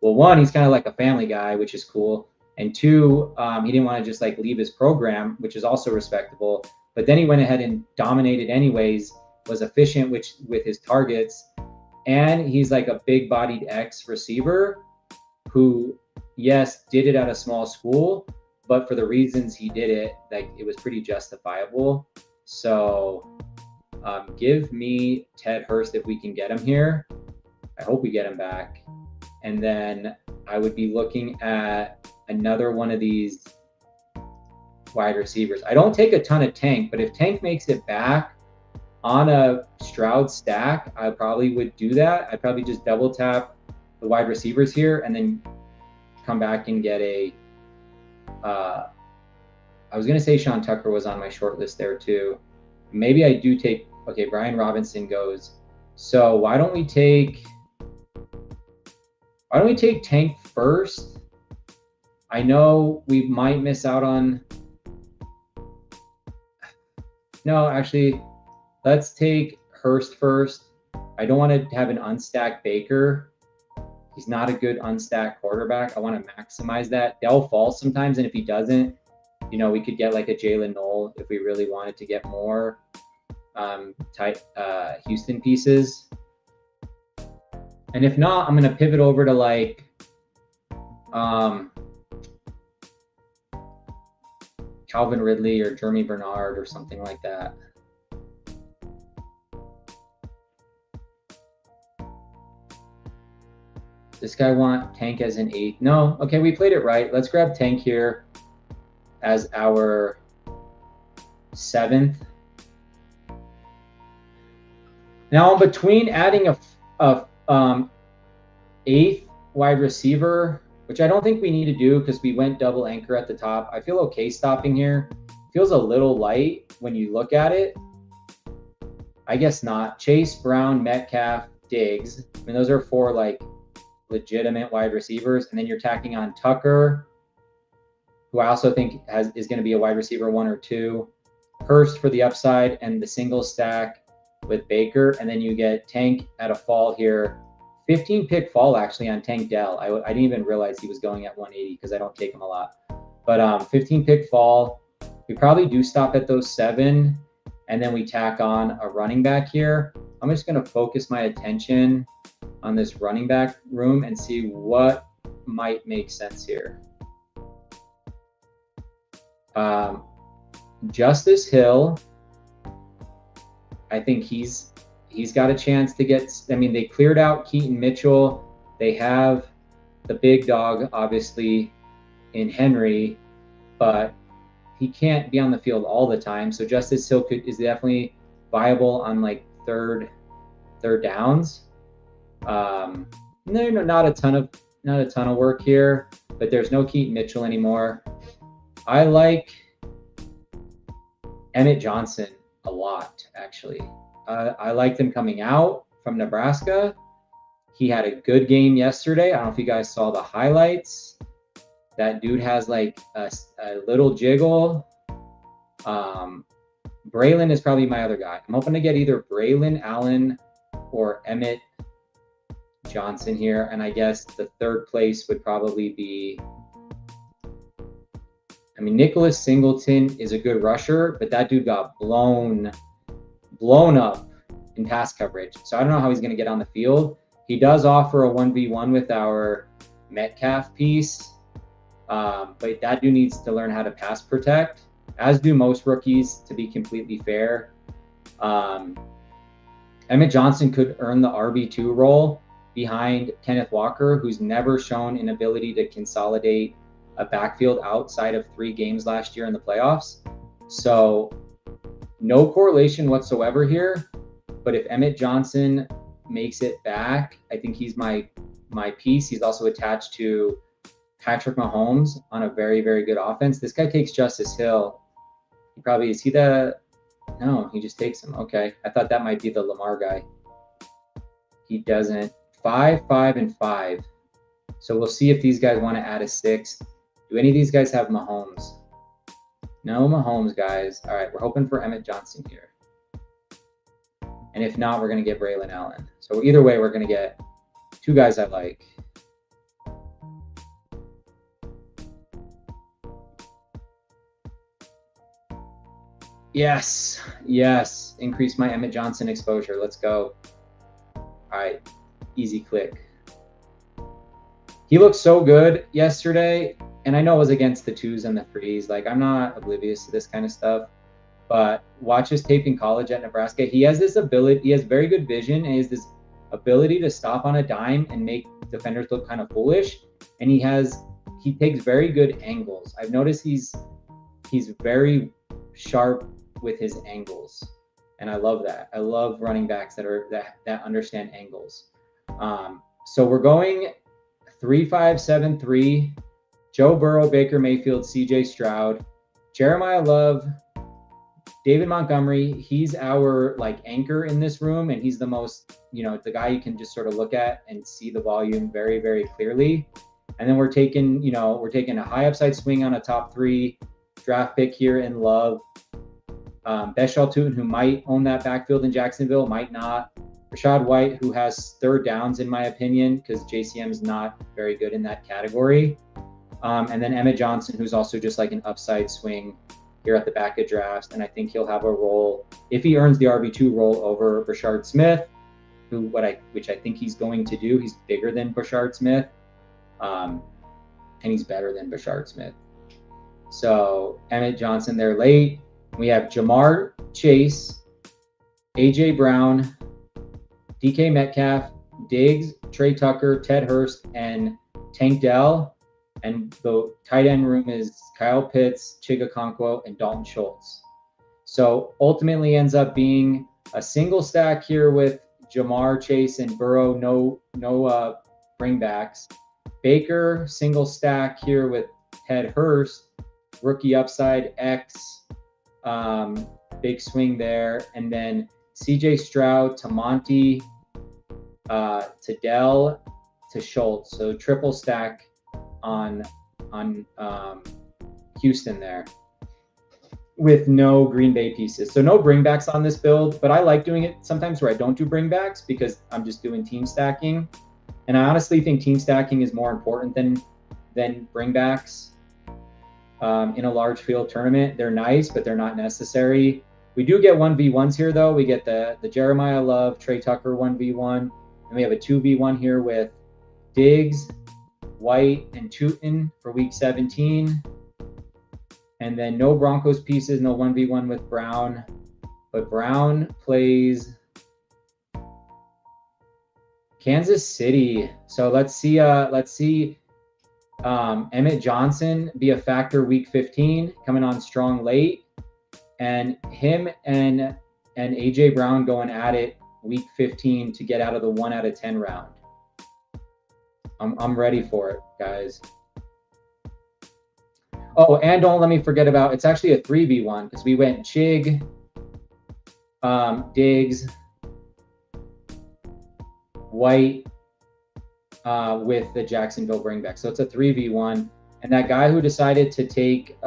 well, one, he's kind of like a family guy, which is cool. And two, he didn't want to just like leave his program, which is also respectable. But then he went ahead and dominated anyways, was efficient with his targets. And he's like a big bodied X receiver who, yes, did it at a small school, but for the reasons he did it, like it was pretty justifiable. So give me Ted Hurst if we can get him here. I hope we get him back. And then I would be looking at another one of these wide receivers. I don't take a ton of Tank, but if Tank makes it back on a Stroud stack, I probably would do that. I'd probably just double tap the wide receivers here and then come back and get a I was going to say Sean Tucker was on my short list there too. Maybe I do take, okay, Brian Robinson goes. So why don't we take Tank first? I know we might miss out on, no, actually, let's take Hurst first. I don't want to have an unstacked Baker. He's not a good unstacked quarterback. I want to maximize that. They'll fall sometimes, and if he doesn't, you know, we could get like a Jalen Knoll if we really wanted to get more Houston pieces. And if not, I'm going to pivot over to like Calvin Ridley or Jeremy Bernard or something like that. This guy want Tank as an 8? No. Okay, we played it right. Let's grab Tank here as our 7th. Now, between adding a 8th wide receiver, which I don't think we need to do because we went double anchor at the top. I feel okay stopping here. Feels a little light when you look at it. I guess not. Chase, Brown, Metcalf, Diggs. I mean, those are 4 like legitimate wide receivers. And then you're tacking on Tucker, who I also think is going to be a wide receiver 1 or 2. Hurst for the upside and the single stack with Baker. And then you get Tank at a fall here. 15 pick fall actually on Tank Dell. I didn't even realize he was going at 180 because I don't take him a lot. But 15 pick fall. We probably do stop at those 7, and then we tack on a running back here. I'm just going to focus my attention on this running back room and see what might make sense here. Justice Hill, I think he's got a chance to get, I mean, they cleared out Keaton Mitchell. They have the big dog, obviously, in Henry, but he can't be on the field all the time. So Justice Hill is definitely viable on like third downs. Not a ton of work here, but there's no Keaton Mitchell anymore. I like Emmett Johnson a lot, actually. I liked him coming out from Nebraska. He had a good game yesterday. I don't know if you guys saw the highlights. That dude has like a little jiggle. Braylon is probably my other guy. I'm hoping to get either Braylon Allen or Emmett Johnson here. And I guess the third place would probably be, I mean, Nicholas Singleton is a good rusher, but that dude got blown up in pass coverage. So I don't know how he's going to get on the field. He does offer a 1v1 with our Metcalf piece, but that dude needs to learn how to pass protect, as do most rookies, to be completely fair. Emmett Johnson could earn the RB2 role behind Kenneth Walker, who's never shown an ability to consolidate a backfield outside of 3 games last year in the playoffs. So no correlation whatsoever here, but if Emmett Johnson makes it back, I think he's my piece. He's also attached to Patrick Mahomes on a very, very good offense. This guy takes Justice Hill. Is he the No, he just takes him. Okay. I thought that might be the Lamar guy. He doesn't. 5, 5, and 5. So we'll see if these guys want to add a 6. Do any of these guys have Mahomes? No Mahomes, guys. All right, we're hoping for Emmett Johnson here. And if not, we're going to get Braylon Allen. So either way, we're going to get 2 guys I like. Yes, yes. Increase my Emmett Johnson exposure. Let's go. All right, easy click. He looked so good yesterday, and I know it was against the 2s and the 3s. Like, I'm not oblivious to this kind of stuff, but watch his tape in college at Nebraska. He has this ability. He has very good vision, and he has this ability to stop on a dime and make defenders look kind of foolish. And he takes very good angles. I've noticed he's very sharp with his angles, and I love that. I love running backs that understand angles. So we're going 3-5-7-3. Joe Burrow, Baker Mayfield, CJ Stroud, Jeremiah Love, David Montgomery. He's our like anchor in this room, and he's the most, the guy you can just sort of look at and see the volume very, very clearly. And then we're taking a high upside swing on a top 3 draft pick here in Love. Beshal Tutin, who might own that backfield in Jacksonville, might not. Rashad White, who has 3rd downs, in my opinion, because JCM is not very good in that category. And then Emmett Johnson, who's also just like an upside swing here at the back of drafts. And I think he'll have a role, if he earns the RB2 role over Brashard Smith, which I think he's going to do. He's bigger than Brashard Smith, and he's better than Brashard Smith. So Emmett Johnson there late. We have Jamar Chase, AJ Brown, DK Metcalf, Diggs, Trey Tucker, Ted Hurst, and Tank Dell. And the tight end room is Kyle Pitts, Chiga Okonkwo, and Dalton Schultz. So ultimately ends up being a single stack here with Jamar Chase and Burrow, no bringbacks. Baker, single stack here with Ted Hurst, rookie upside X, big swing there. And then CJ Stroud to Monty, to Dell, to Schultz. So triple stack on Houston there with no Green Bay pieces. So no bringbacks on this build, but I like doing it sometimes where I don't do bringbacks because I'm just doing team stacking. And I honestly think team stacking is more important than bringbacks in a large field tournament. They're nice, but they're not necessary. We do get 1v1s here, though. We get the Jeremiah Love, Trey Tucker 1v1. And we have a 2v1 here with Diggs, White, and Tutin for week 17. And then no Broncos pieces, no 1v1 with Brown. But Brown plays Kansas City. So let's see Emmett Johnson be a factor week 15, coming on strong late. And him and AJ Brown going at it week 15 to get out of the 1 out of 10 round. I'm ready for it, guys. Oh, and don't let me forget about, it's actually a 3v1 because we went Chig, Diggs, White with the Jacksonville bringback. So it's a 3v1. And that guy who decided to take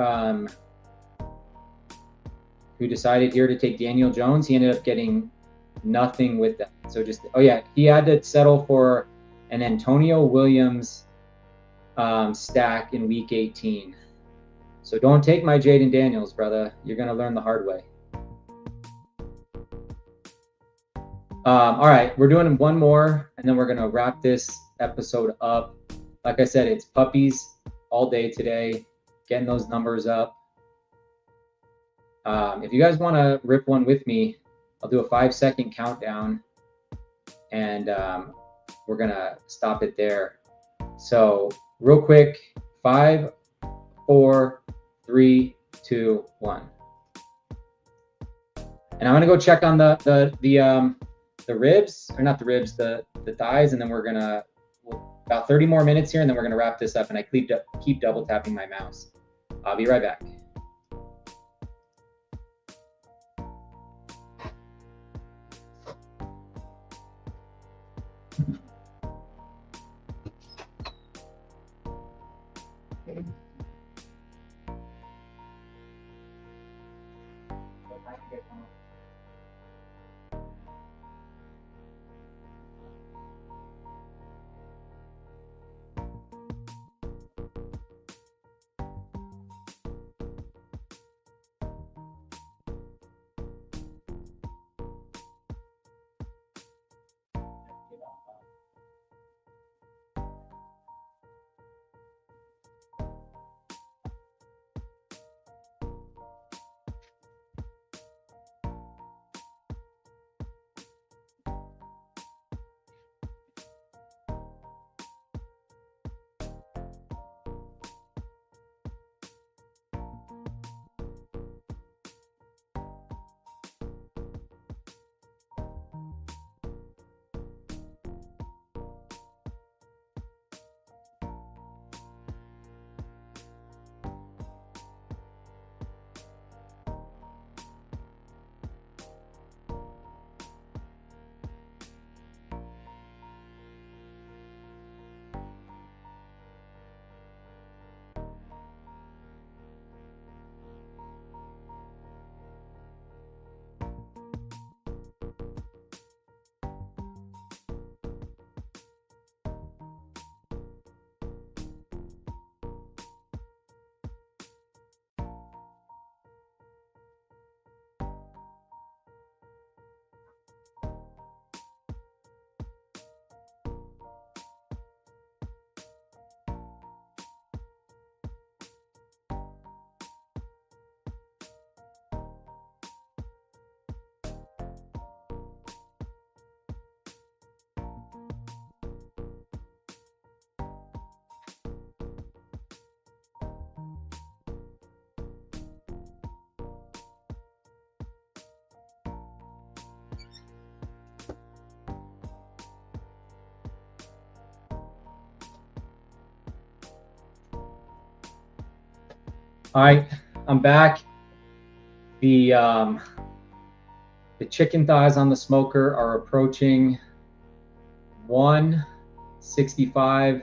here to take Daniel Jones, he ended up getting nothing with that. So just, he had to settle for an Antonio Williams stack in week 18. So don't take my Jaden Daniels, brother. You're going to learn the hard way. All right, we're doing one more, and then we're going to wrap this episode up. Like I said, it's puppies all day today, getting those numbers up. If you guys want to rip one with me, I'll do a 5-second countdown, and we're going to stop it there. So real quick, 5, 4, 3, 2, 1. And I'm going to go check on the ribs, or not the ribs, the thighs, and then we're going to, about 30 more minutes here, and then we're going to wrap this up, and I keep double tapping my mouse. I'll be right back. All right, I'm back. The chicken thighs on the smoker are approaching 165.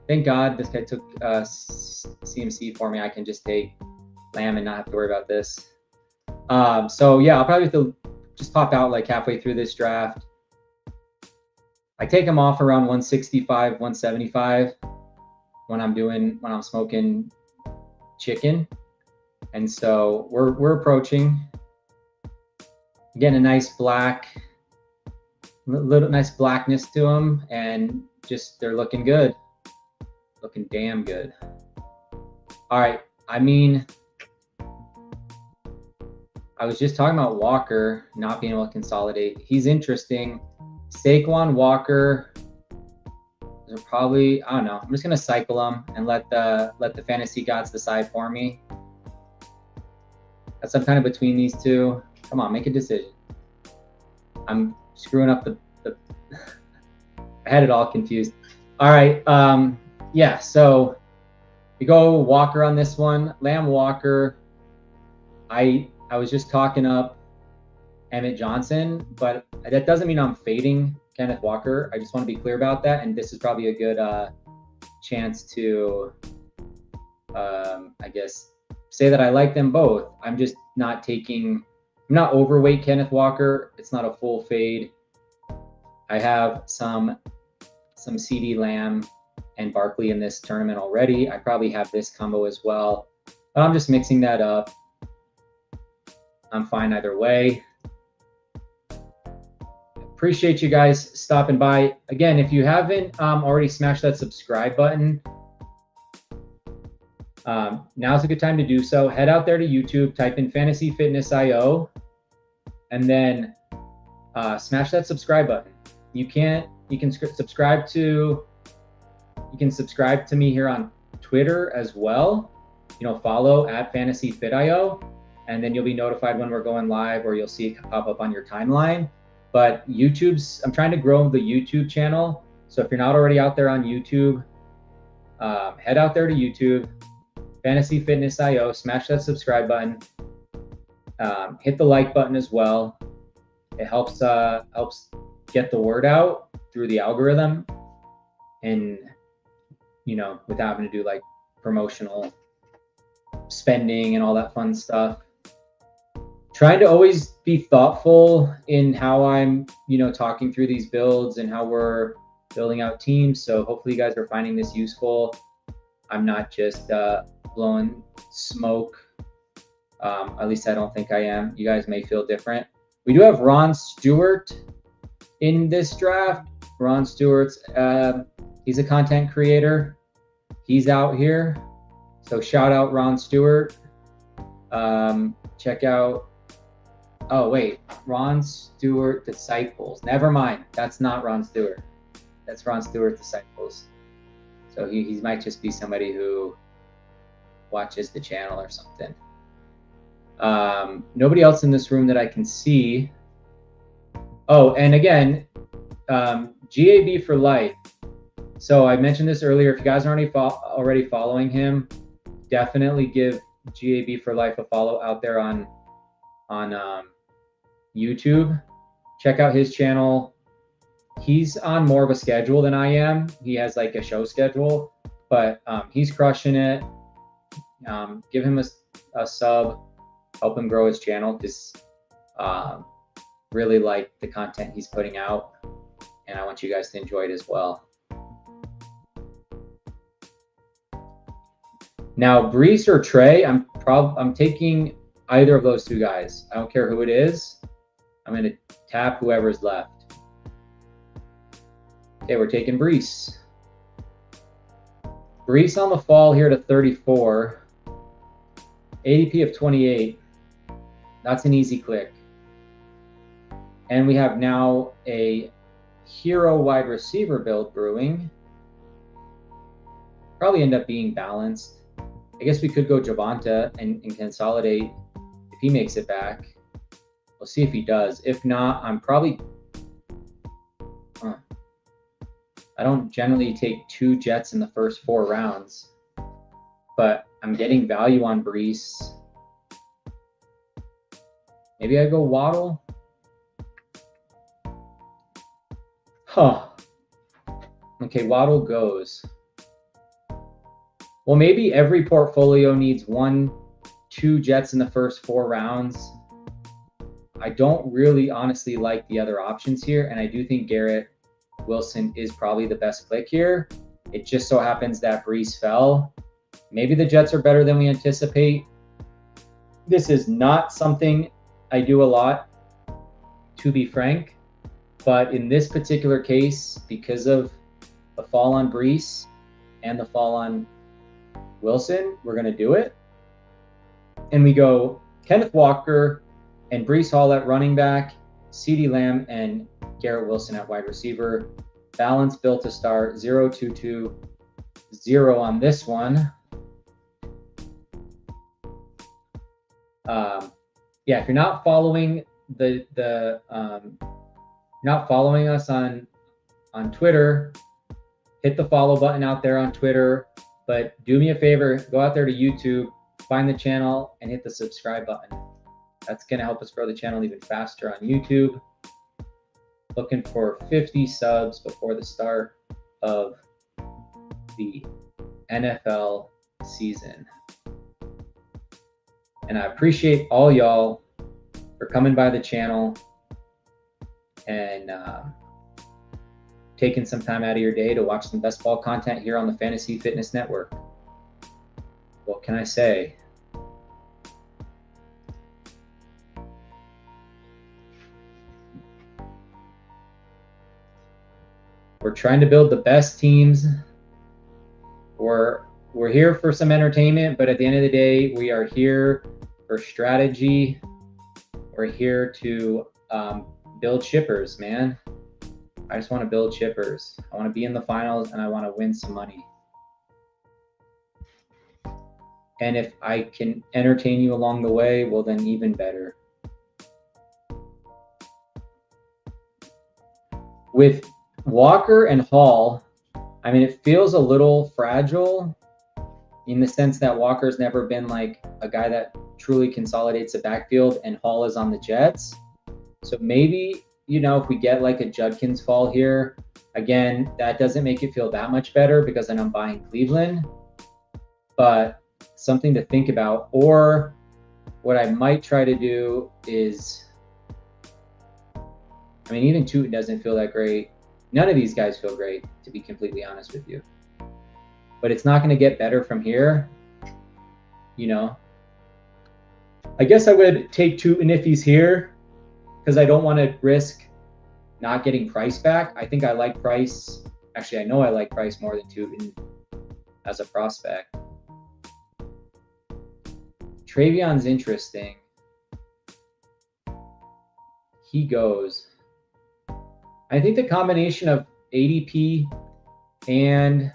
Thank God this guy took CMC for me. I can just take lamb and not have to worry about this. So yeah, I'll probably have to just pop out like halfway through this draft. I take them off around 165, 175 when I'm smoking chicken. And so we're approaching. Again, a nice nice blackness to them, and just they're looking good, looking damn good. All right, I mean, I was just talking about Walker not being able to consolidate. He's interesting. Saquon, Walker, they're probably, I don't know. I'm just gonna cycle them and let the fantasy gods decide for me. I'm kind of between these two. Come on, make a decision. I'm screwing up the I had it all confused. All right, yeah, so we go Walker on this one. Lamb, Walker. I was just talking up Emmett Johnson, but that doesn't mean I'm fading Kenneth Walker. I just want to be clear about that, and this is probably a good chance to, I guess, say that I like them both. I'm just not taking, I'm not overweight Kenneth Walker. It's not a full fade. I have some CD Lamb and Barkley in this tournament already. I probably have this combo as well, but I'm just mixing that up. I'm fine either way. Appreciate you guys stopping by. Again, if you haven't already smashed that subscribe button, now's a good time to do so. Head out there to YouTube, type in Fantasy Fitness IO, and then smash that subscribe button. You can subscribe to me here on Twitter as well. Follow at FantasyFitIO, and then you'll be notified when we're going live, or you'll see it pop up on your timeline. But I'm trying to grow the YouTube channel. So if you're not already out there on YouTube, head out there to YouTube, Fantasy Fitness IO, smash that subscribe button, hit the like button as well. It helps get the word out through the algorithm, and you know, without having to do like promotional spending and all that fun stuff. Trying to always be thoughtful in how I'm, you know, talking through these builds and how we're building out teams. So hopefully you guys are finding this useful. I'm not just blowing smoke. At least I don't think I am. You guys may feel different. We do have Ron Stewart in this draft. Ron Stewart's, he's a content creator. He's out here. So shout out Ron Stewart. Check out, oh wait, Ron Stewart Disciples. Never mind, that's not Ron Stewart. That's Ron Stewart Disciples. So he might just be somebody who watches the channel or something. Nobody else in this room that I can see. Oh, and again, GAB for life. So I mentioned this earlier. If you guys aren't already following him, definitely give GAB for life a follow out there on YouTube. Check out his channel. He's on more of a schedule than I am. He has like a show schedule, but he's crushing it. Give him a sub, help him grow his channel, because really like the content he's putting out, and I want you guys to enjoy it as well. Now, Brees or Trey, I'm taking either of those two guys. I don't care who it is. I'm going to tap whoever's left. Okay, we're taking Brees. Brees on the fall here to 34. ADP of 28. That's an easy click. And we have now a hero wide receiver build brewing. Probably end up being balanced. I guess we could go Javonte and consolidate if he makes it back. We'll see if he does. If not, I'm probably... I don't generally take 2 Jets in the first 4 rounds, but I'm getting value on Brees. Maybe I go Waddle. Huh. Okay, Waddle goes. Well, maybe every portfolio needs 1-2 Jets in the first 4 rounds. I don't really honestly like the other options here, and I do think Garrett Wilson is probably the best click here. It just so happens that Brees fell. Maybe the Jets are better than we anticipate. This is not something I do a lot, to be frank, but in this particular case, because of the fall on Brees and the fall on Wilson, we're going to do it. And we go Kenneth Walker and Brees Hall at running back, CeeDee Lamb and Garrett Wilson at wide receiver. Balance built to start 0-2-2-0 on this one. Yeah, if you're not following not following us on Twitter, hit the follow button out there on Twitter. But do me a favor, go out there to YouTube, find the channel, and hit the subscribe button. That's going to help us grow the channel even faster on YouTube. Looking for 50 subs before the start of the NFL season. And I appreciate all y'all for coming by the channel and taking some time out of your day to watch some best ball content here on the Fantasy Fitness Network. What can I say? We're trying to build the best teams. We're here for some entertainment, but at the end of the day, we are here for strategy. We're here to build chippers, man. I just want to build chippers. I want to be in the finals and I want to win some money. And if I can entertain you along the way, well, then even better. With Walker and Hall, I mean, it feels a little fragile in the sense that Walker's never been like a guy that truly consolidates the backfield, and Hall is on the Jets. So maybe you know, if we get like a Judkins fall here, again, that doesn't make it feel that much better because then I'm buying Cleveland. But something to think about. Or what I might try to do is, I mean, even Tootin doesn't feel that great. None of these guys feel great, to be completely honest with you. But it's not going to get better from here, you know. I guess I would take Tootin if he's here because I don't want to risk not getting Price back. I think I like Price. Actually, I know I like Price more than Tootin as a prospect. Travion's interesting. He goes. I think the combination of ADP and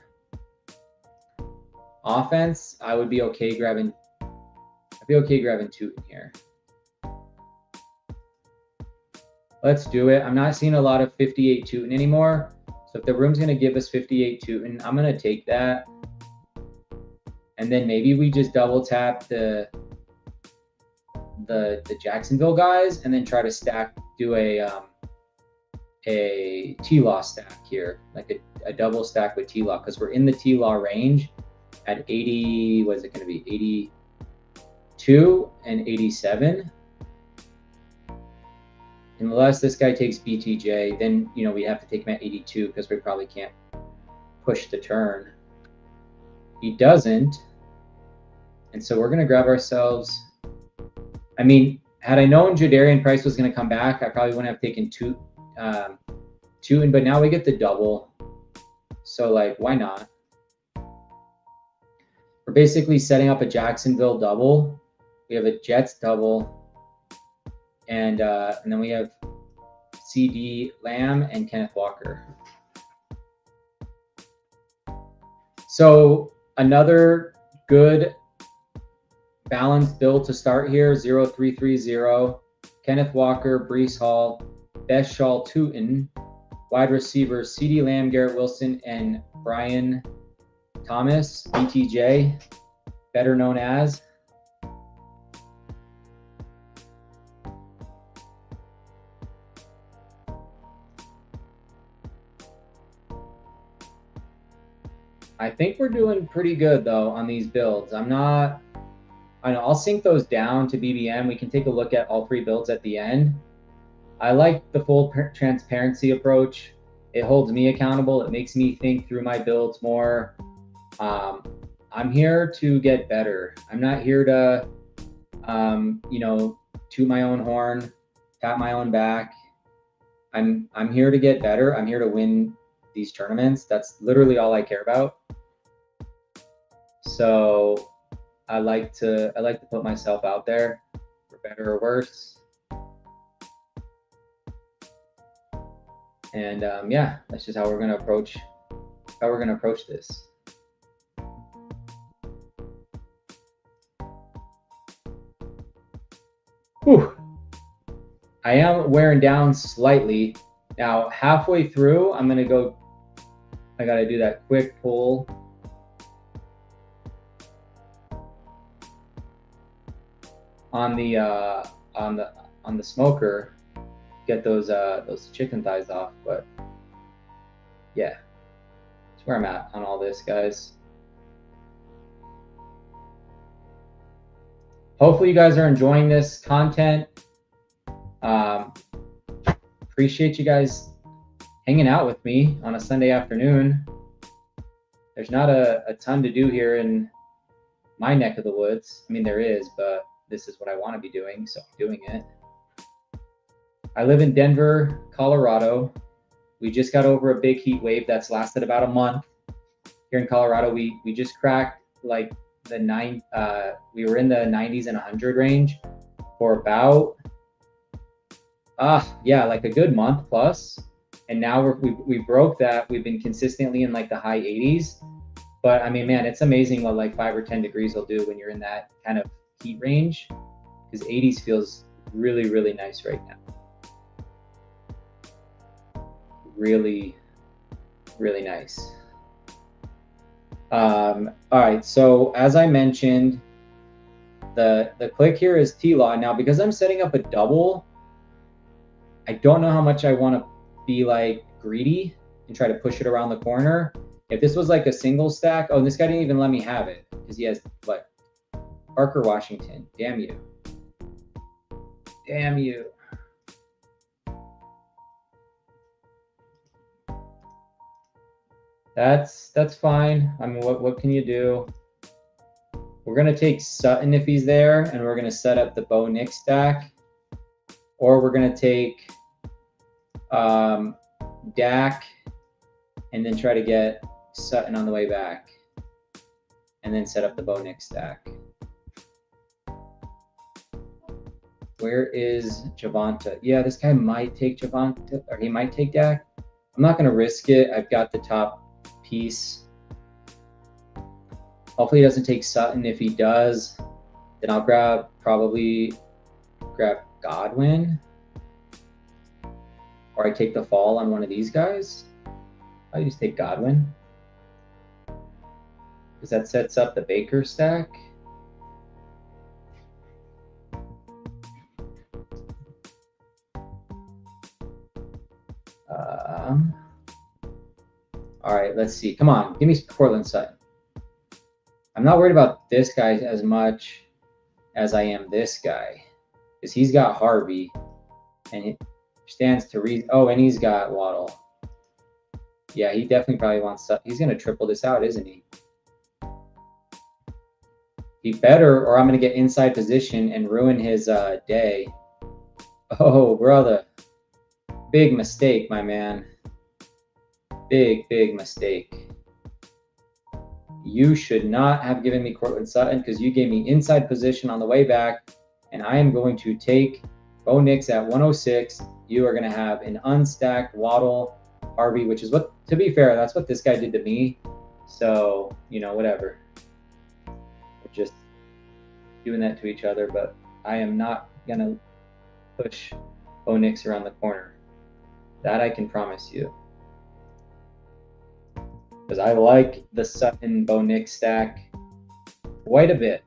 offense, I would be okay grabbing. I'd be okay grabbing Tootin here. Let's do it. I'm not seeing a lot of 58 Tootin anymore. So if the room's going to give us 58 Tootin, I'm going to take that. And then maybe we just double tap the Jacksonville guys and then try to do a T-Law stack here, like a double stack with T-Law, because we're in the T-Law range at 80, what is it going to be, 82 and 87. Unless this guy takes BTJ, then, you know, we have to take him at 82 because we probably can't push the turn. He doesn't. And so we're going to grab ourselves, I mean, had I known Jadarian Price was going to come back, I probably wouldn't have taken Tootin, but now we get the double. So, like, why not? We're basically setting up a Jacksonville double. We have a Jets double. And then we have CD Lamb and Kenneth Walker. So another good balanced build to start here, 0-3-3-0. Kenneth Walker, Breece Hall, Beshal Tootin, wide receivers, CD Lamb, Garrett Wilson, and Brian Thomas, BTJ, better known as. I think we're doing pretty good though on these builds. I know I'll sync those down to BBM. We can take a look at all three builds at the end. I like the full transparency approach. It holds me accountable. It makes me think through my builds more. I'm here to get better. I'm not here to, you know, toot my own horn, tap my own back. I'm here to get better. I'm here to win these tournaments. That's literally all I care about. So I like to put myself out there for better or worse. And yeah, that's just how we're gonna approach this. Whew. I am wearing down slightly. Now, halfway through, I gotta do that quick pull. On the smoker, get those chicken thighs off. But yeah, that's where I'm at on all this, guys. Hopefully you guys are enjoying this content. Appreciate you guys hanging out with me on a Sunday afternoon. There's not a ton to do here in my neck of the woods. I mean, there is, but this is what I want to be doing, so I'm doing it. I live in Denver, Colorado. We just got over a big heat wave that's lasted about a month. Here in Colorado, we just cracked like we were in the 90s and 100 range for about like a good month plus. And now we broke that. We've been consistently in like the high 80s. But I mean, man, it's amazing what like 5 or 10 degrees will do when you're in that kind of heat range, because 80s feels really, really nice right now. Really, really nice. All right, so as I mentioned, the click here is T-Law. Now, because I'm setting up a double, I don't know how much I want to be like greedy and try to push it around the corner. If this was like a single stack, oh, this guy didn't even let me have it because he has what? Parker Washington. Damn you. Damn you. That's fine. I mean, what can you do? We're gonna take Sutton if he's there, and we're gonna set up the Bo Nix stack, or we're gonna take Dak, and then try to get Sutton on the way back, and then set up the Bo Nix stack. Where is Javonte? Yeah, this guy might take Javonte, or he might take Dak. I'm not gonna risk it. I've got the top piece. Hopefully he doesn't take Sutton. If he does, then I'll probably grab Godwin. Or I take the fall on one of these guys. I'll just take Godwin. Because that sets up the Baker stack. All right, let's see. Come on, give me Cortland Sutton. I'm not worried about this guy as much as I am this guy, because he's got Harvey, and he stands to reason. Oh, and he's got Waddle. Yeah, he definitely probably wants Sutton. He's going to triple this out, isn't he? He better, or I'm going to get inside position and ruin his day. Oh, brother. Big mistake, my man. Big mistake. You should not have given me Cortland Sutton because you gave me inside position on the way back, and I am going to take Bo Nix at 106. You are going to have an unstacked Waddle Harvey, which is what, to be fair, that's what this guy did to me. So, you know, whatever. We're just doing that to each other, but I am not going to push Bo Nix around the corner. That I can promise you. Because I like the Sutton Bo Nix stack quite a bit.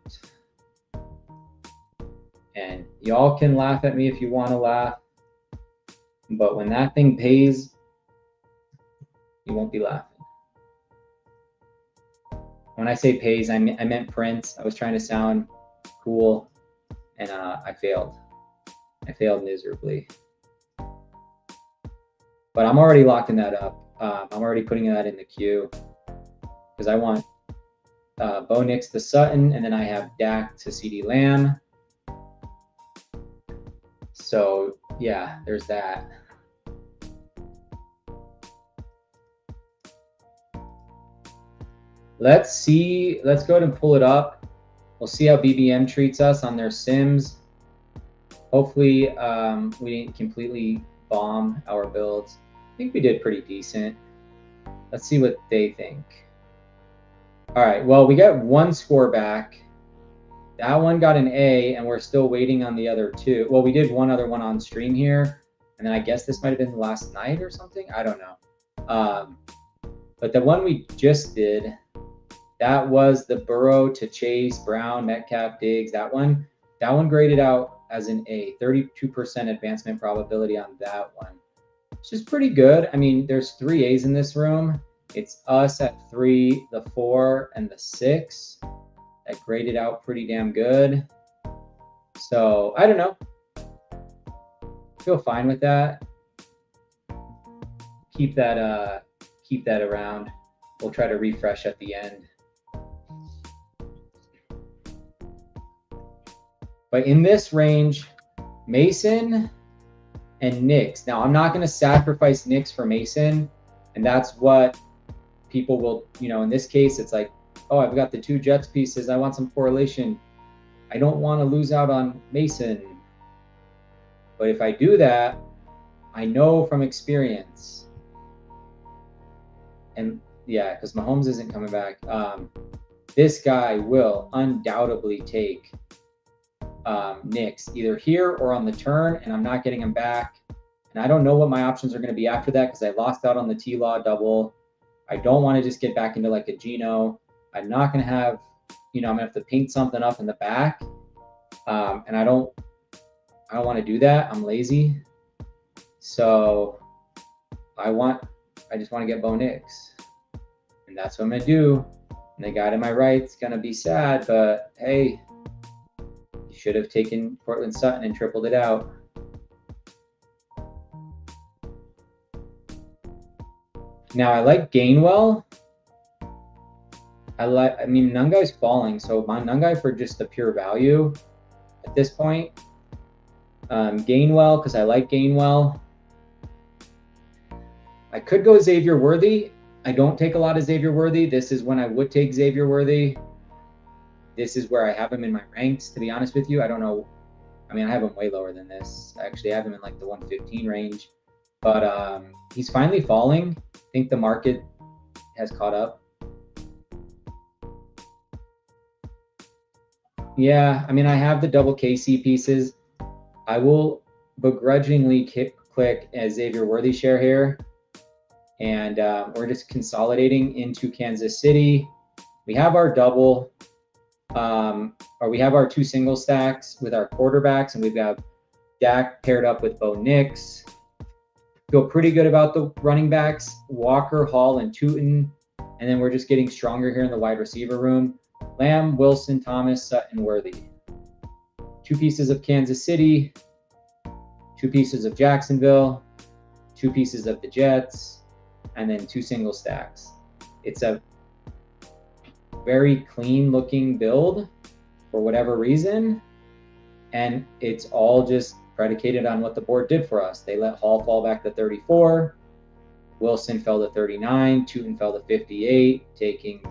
And y'all can laugh at me if you want to laugh. But when that thing pays, you won't be laughing. When I say pays, I meant prints. I was trying to sound cool, and I failed. I failed miserably. But I'm already locking that up. I'm already putting that in the queue because I want Bo Nix to Sutton, and then I have Dak to CeeDee Lamb. So, yeah, there's that. Let's see. Let's go ahead and pull it up. We'll see how BBM treats us on their sims. Hopefully, we didn't completely bomb our builds. I think we did pretty decent. Let's see what they think. All right, well, we got one score back. That one got an A, and we're still waiting on the other two. Well, we did one other one on stream here, and then I guess this might have been last night or something. I don't know. But the one we just did, that was the Burrow to Chase, Brown, Metcalf, Diggs. That one graded out as an A. 32% advancement probability on that one. Which is pretty good. I mean, there's 3 A's in this room. It's us at 3, the 4, and the 6. That graded out pretty damn good. So I don't know. Feel fine with that. Keep that around. We'll try to refresh at the end. But in this range, Mason and Nix. Now, I'm not going to sacrifice Nix for Mason, and that's what people will, in this case, it's like, oh, I've got the 2 Jets pieces. I want some correlation. I don't want to lose out on Mason. But if I do that, I know from experience, and yeah, because Mahomes isn't coming back, this guy will undoubtedly take Nix either here or on the turn, and I'm not getting him back. And I don't know what my options are going to be after that because I lost out on the T-Law double. I don't want to just get back into like a Geno. I'm not going to have, I'm going to have to paint something up in the back. And I don't want to do that. I'm lazy. So I just want to get Bo Nix, and that's what I'm gonna do. And the guy to my right's gonna be sad, but hey, you should have taken Portland Sutton and tripled it out. Now I like Gainwell. I mean, Nungai's falling, so my Nungai for just the pure value at this point. Gainwell, because I like Gainwell. I could go Xavier Worthy. I don't take a lot of Xavier Worthy. This is when I would take Xavier Worthy. This is where I have him in my ranks, to be honest with you. I don't know. I mean, I have him way lower than this. I actually have him in like the 115 range. But he's finally falling. I think the market has caught up. Yeah, I mean, I have the double KC pieces. I will begrudgingly click a Xavier Worthy share here. And we're just consolidating into Kansas City. We have our double, or we have our two single stacks with our quarterbacks, and we've got Dak paired up with Bo Nix. Feel pretty good about the running backs, Walker, Hall, and Tootin. And then we're just getting stronger here in the wide receiver room. Lamb, Wilson, Thomas, Sutton, Worthy. Two pieces of Kansas City, two pieces of Jacksonville, two pieces of the Jets, and then two single stacks. It's a very clean looking build for whatever reason. And it's all just predicated on what the board did for us. They let Hall fall back to 34. Wilson fell to 39. Tootin fell to 58, taking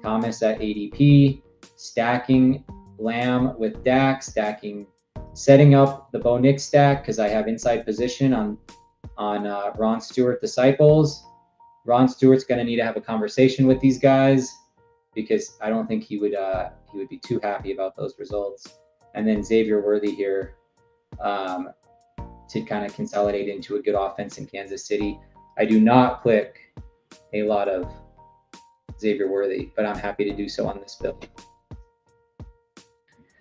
Thomas at ADP, stacking Lamb with Dak, setting up the Bo Nix stack because I have inside position on Ron Stewart disciples. Ron Stewart's going to need to have a conversation with these guys because I don't think he would be too happy about those results. And then Xavier Worthy here to kind of consolidate into a good offense in Kansas City. I do not click a lot of Xavier Worthy, but I'm happy to do so on this build.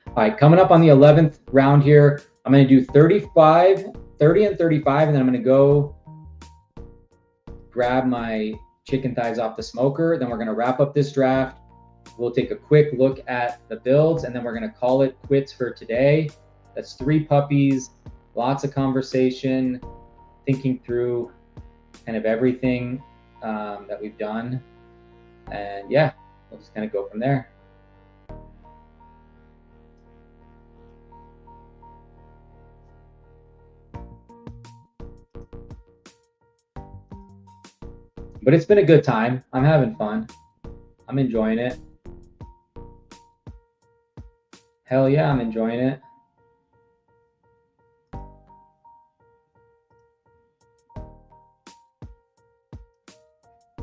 All right, coming up on the 11th round here, I'm going to do 30 and 35, and then I'm going to go grab my chicken thighs off the smoker. Then we're going to wrap up this draft. We'll take a quick look at the builds, and then we're going to call it quits for today. That's 3 puppies, lots of conversation, thinking through kind of everything that we've done. And yeah, we'll just kind of go from there. But it's been a good time. I'm having fun. I'm enjoying it. Hell yeah, I'm enjoying it.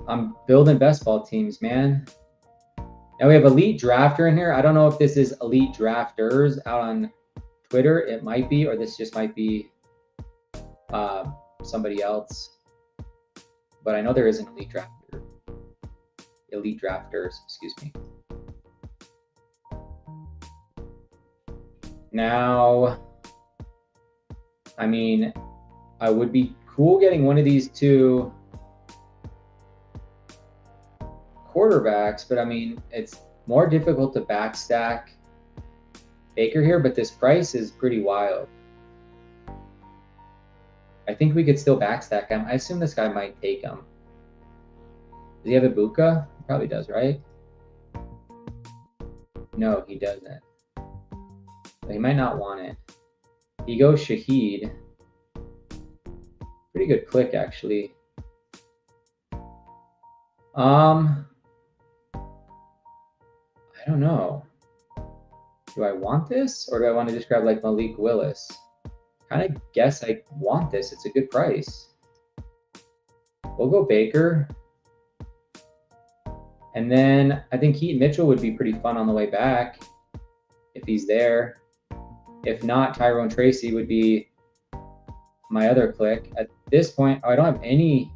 I'm building best ball teams, man. Now we have Elite Drafter in here. I don't know if this is Elite Drafters out on Twitter. It might be, or this just might be somebody else. But I know there is an Elite Drafter. Elite Drafters, excuse me. Now, I mean, I would be cool getting one of these two quarterbacks, but I mean, it's more difficult to backstack Baker here, but this price is pretty wild. I think we could still backstack him. I assume this guy might take him. Does he have Ibuka? He probably does, right? No, he doesn't. But he might not want it. He goes Shaheed. Pretty good click, actually. I don't know. Do I want this, or do I want to just grab like Malik Willis? Kind of guess I want this. It's a good price. We'll go Baker. And then I think Keaton Mitchell would be pretty fun on the way back if he's there. If not, Tyrone Tracy would be my other click. At this point, I don't have any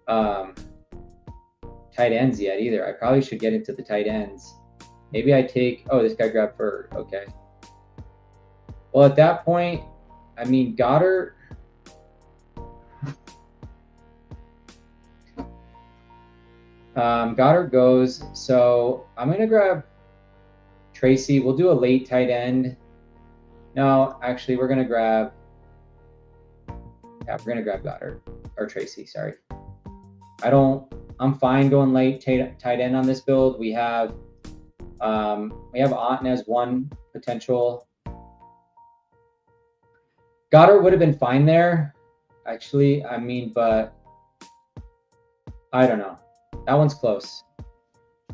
tight ends yet either. I probably should get into the tight ends. Maybe I take, oh, this guy grabbed Bird. Okay. Well, at that point, I mean, Goddard, Goddard goes. So I'm going to grab Tracy. We'll do a late tight end. No, actually, we're going to grab Goddard or Tracy. Sorry. I'm fine going late tight end on this build. We have Otton as one potential. Goddard would have been fine there, actually. I mean, but I don't know. That one's close.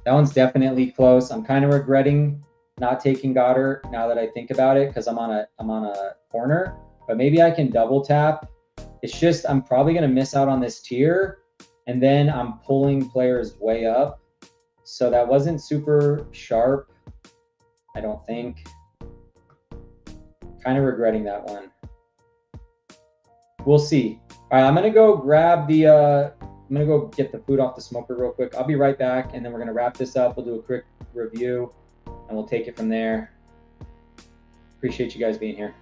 That one's definitely close. I'm kind of regretting not taking Goddard now that I think about it because I'm on a corner. But maybe I can double tap. It's just I'm probably going to miss out on this tier. And then I'm pulling players way up. So that wasn't super sharp, I don't think. Kind of regretting that one. We'll see. All right, I'm going to go grab the, I'm going to go get the food off the smoker real quick. I'll be right back, and then we're going to wrap this up. We'll do a quick review, and we'll take it from there. Appreciate you guys being here.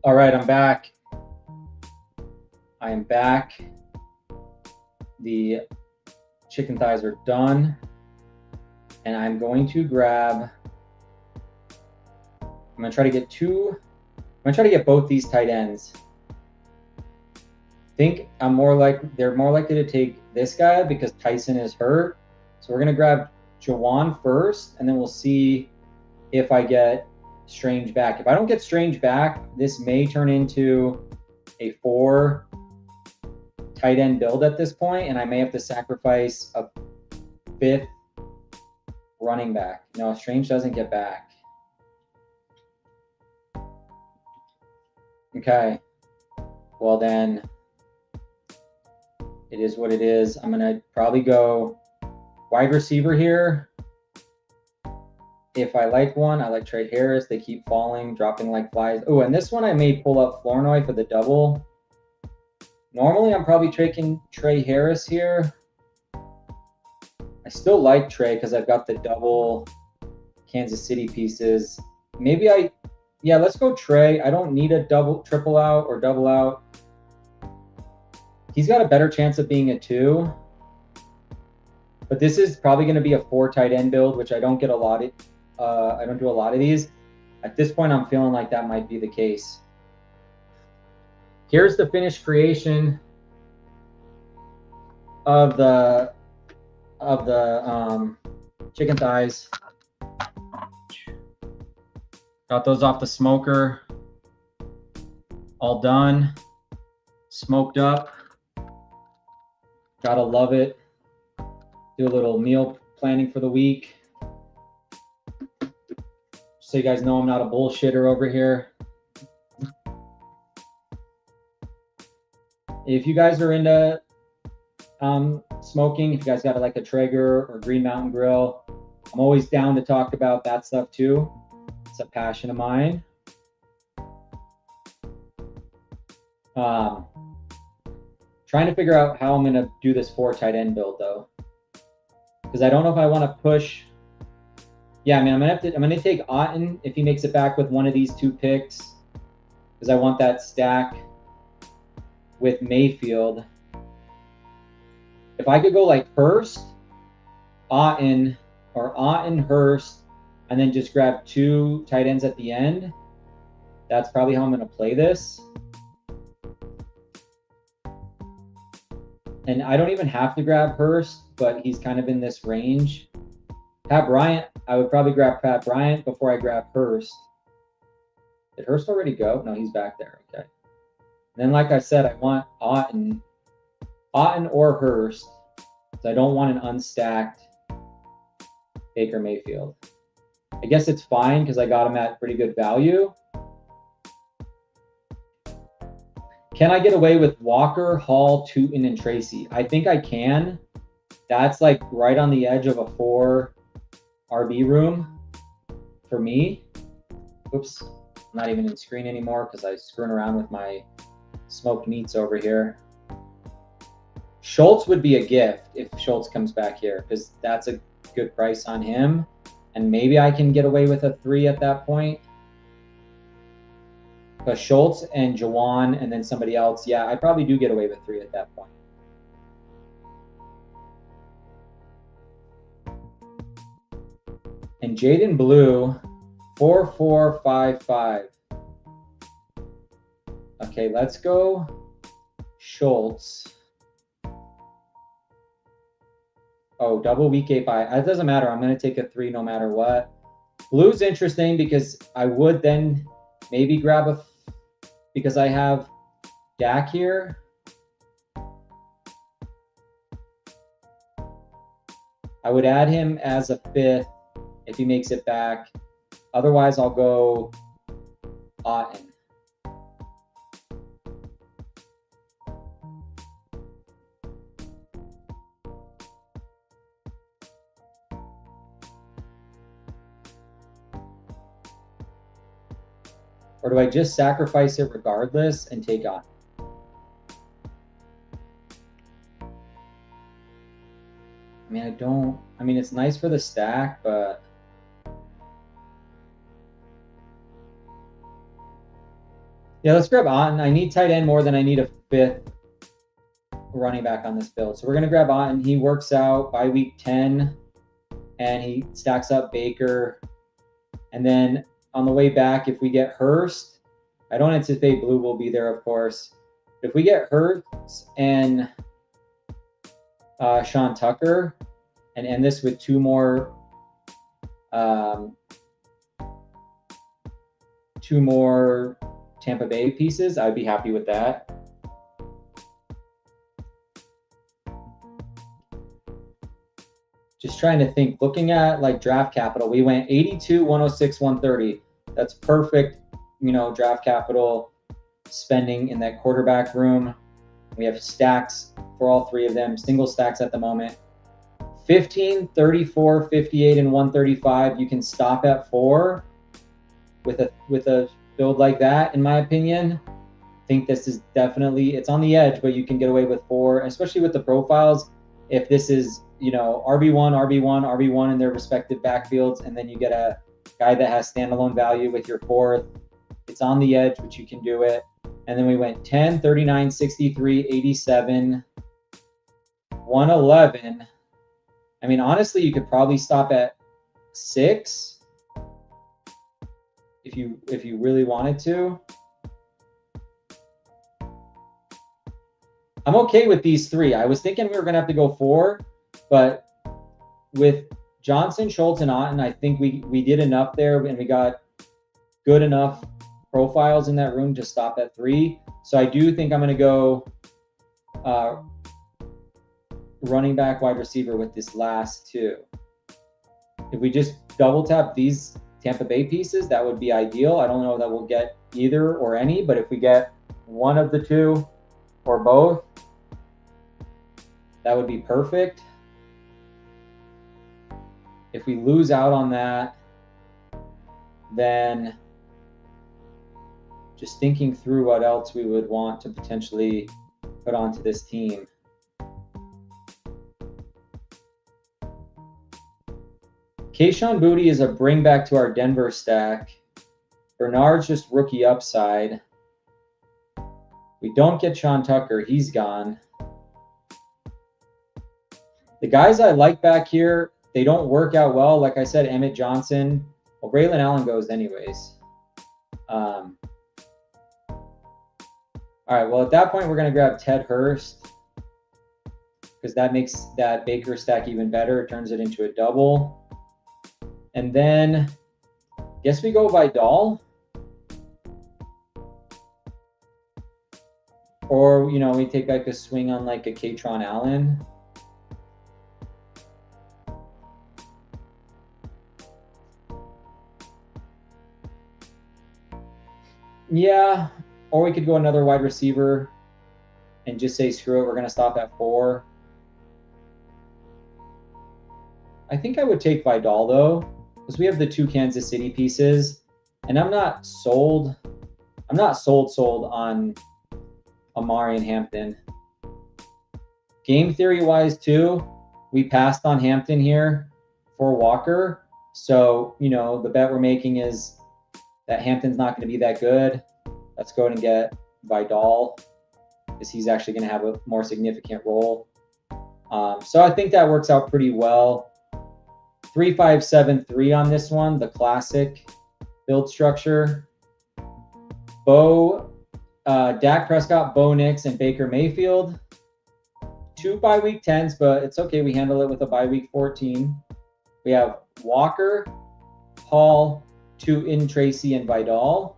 All right, I'm back. I am back. The chicken thighs are done. And I'm going to grab, I'm going to try to get both these tight ends. I think they're more likely to take this guy because Tyson is hurt. So we're going to grab Jawan first, and then we'll see if I get Strange back. If I don't get Strange back, this may turn into a 4 tight end build at this point, and I may have to sacrifice a 5th running back. No, Strange doesn't get back. Okay. Well, then it is what it is. I'm going to probably go wide receiver here. If I like one, I like Trey Harris. They keep falling, dropping like flies. Oh, and this one I may pull up Flournoy for the double. Normally, I'm probably taking Trey Harris here. I still like Trey because I've got the double Kansas City pieces. Maybe yeah, let's go Trey. I don't need a triple out or double out. He's got a better chance of being a 2. But this is probably going to be a 4 tight end build, which I don't get a lot of. I don't do a lot of these. At this point, I'm feeling like that might be the case. Here's the finished creation of the chicken thighs. Got those off the smoker. All done. Smoked up. Gotta love it. Do a little meal planning for the week. so you guys know I'm not a bullshitter over here. If you guys are into smoking, if you guys got like a Traeger or Green Mountain Grill, I'm always down to talk about that stuff too. It's a passion of mine. Trying to figure out how I'm going to do this 4 tight end build though, because I don't know if I want to push. Yeah, I mean, I'm going to take Otten if he makes it back with one of these 2 picks, because I want that stack with Mayfield. If I could go like Hurst, Otten, or Otten, Hurst, and then just grab 2 tight ends at the end, that's probably how I'm going to play this. And I don't even have to grab Hurst, but he's kind of in this range. Pat Bryant, I would probably grab Pat Bryant before I grab Hurst. Did Hurst already go? No, he's back there. Okay. And then, like I said, I want Otten or Hurst, because I don't want an unstacked Baker Mayfield. I guess it's fine because I got him at pretty good value. Can I get away with Walker, Hall, Tootin, and Tracy? I think I can. That's like right on the edge of a 4 RB room for me. Oops, I'm not even in screen anymore because I was screwing around with my smoked meats over here. Schultz would be a gift if Schultz comes back here, because that's a good price on him. And maybe I can get away with a 3 at that point. Because Schultz and Jawan and then somebody else, yeah, I probably do get away with 3 at that point. And Jaden Blue, 4455. Okay, let's go Schultz. Oh, double week 8 buy. It doesn't matter. I'm going to take a 3 no matter what. Blue's interesting because I would then maybe grab because I have Dak here. I would add him as a 5th if he makes it back. Otherwise, I'll go Otten. Or do I just sacrifice it regardless and take on? I mean, it's nice for the stack, but yeah, let's grab Otten. I need tight end more than I need a 5th running back on this build. So we're going to grab Otten. He works out by week 10, and he stacks up Baker. And then on the way back, if we get Hurst, I don't anticipate Blue will be there, of course. But if we get Hurst and Sean Tucker and end this with 2 more Tampa Bay pieces, I'd be happy with that. Just trying to think, looking at like draft capital, we went 82, 106, 130. That's perfect, draft capital spending in that quarterback room. We have stacks for all 3 of them, single stacks at the moment. 15, 34, 58, and 135. You can stop at 4 with a build like that, in my opinion. I think this is definitely, it's on the edge, but you can get away with 4, especially with the profiles. If this is, RB1 in their respective backfields, and then you get a guy that has standalone value with your 4th, it's on the edge, but you can do it. And then we went 10, 39, 63, 87, 111. I mean, honestly, you could probably stop at 6 if you really wanted to. I'm okay with these 3. I was thinking we were going to have to go 4, but with Johnson, Schultz, and Otten, I think we did enough there, and we got good enough profiles in that room to stop at 3. So I do think I'm going to go running back, wide receiver with this last 2. If we just double tap these Tampa Bay pieces, that would be ideal. I don't know that we'll get either or any, but if we get one of the two or both, that would be perfect. If we lose out on that, then just thinking through what else we would want to potentially put onto this team. Kayshon Boutte is a bring back to our Denver stack. Bernard's just rookie upside. We don't get Sean Tucker. He's gone. The guys I like back here, they don't work out well. Like I said, Emmett Johnson. Well, Braylon Allen goes anyways. All right, well, at that point, we're going to grab Ted Hurst because that makes that Baker stack even better. It turns it into a double. And then, guess we go Vidal. Or, you know, we take like a swing on like a Katron Allen. Yeah, or we could go another wide receiver and just say, screw it, we're going to stop at 4. I think I would take Vidal, though, because we have the 2 Kansas City pieces, and I'm not sold on Amari and Hampton. Game theory-wise, too, we passed on Hampton here for Walker, so, you know, the bet we're making is that Hampton's not going to be that good. Let's go ahead and get Vidal because he's actually going to have a more significant role. So I think that works out pretty well. 3-5-7-3 on this one, the classic build structure. Dak Prescott, Bo Nix, and Baker Mayfield. 2 bye week 10s, but it's okay. We handle it with a bye week 14. We have Walker, Hall, 2 in Tracy and Vidal,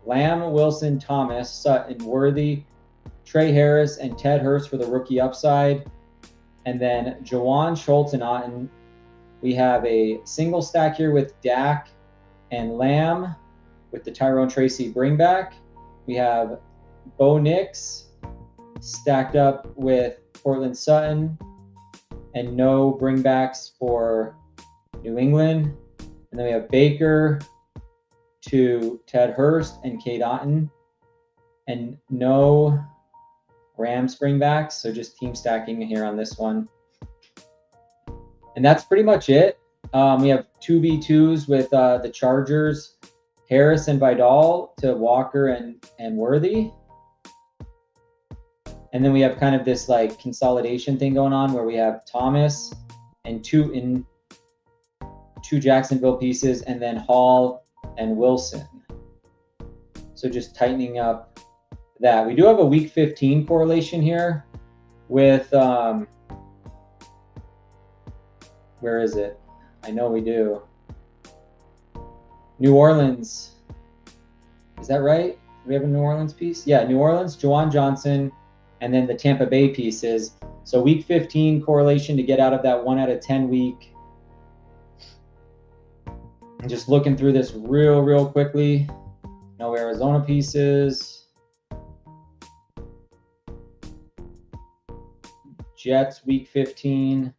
Lamb, Wilson, Thomas, Sutton, Worthy, Trey Harris, and Ted Hurst for the rookie upside. And then Jawan, Schultz, and Otten. We have a single stack here with Dak and Lamb with the Tyrone Tracy bring back. We have Bo Nix stacked up with Portland Sutton and no bringbacks for New England. And then we have Baker to Ted Hurst and Cade Otton, and no Rams bringbacks, so just team stacking here on this one. And that's pretty much it. We have 2v2s with the Chargers, Harris and Vidal to Walker and Worthy. And then we have kind of this like consolidation thing going on where we have Thomas and 2 Jacksonville pieces, and then Hall and Wilson. So just tightening up that. We do have a week 15 correlation here with, where is it? I know we do. New Orleans. Is that right? Do we have a New Orleans piece? Yeah, New Orleans, Juwan Johnson, and then the Tampa Bay pieces. So week 15 correlation to get out of that 1 out of 10 week. And just looking through this real quickly. No Arizona pieces. Jets week 15.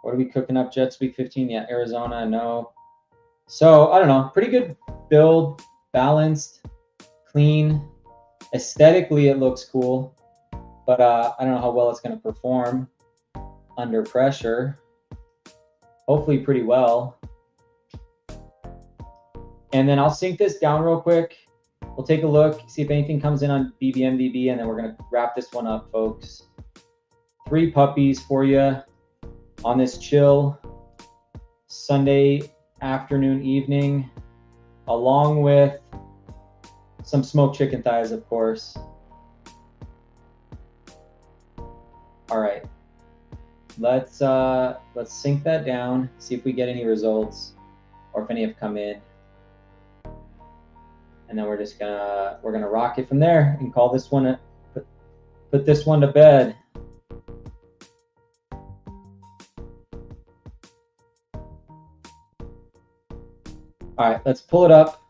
What are we cooking up? Jets week 15. Yeah, Arizona, no. So I don't know. Pretty good build, balanced, clean. Aesthetically, it looks cool. But I don't know how well it's going to perform under pressure. Hopefully pretty well. And then I'll sync this down real quick. We'll take a look, see if anything comes in on BBMVB, and then we're going to wrap this one up, folks. 3 puppies for you on this chill Sunday afternoon, evening, along with some smoked chicken thighs, of course. All right, let's sync that down, see if we get any results or if any have come in. And then we're gonna rock it from there and call this one put this one to bed. All right, let's pull it up.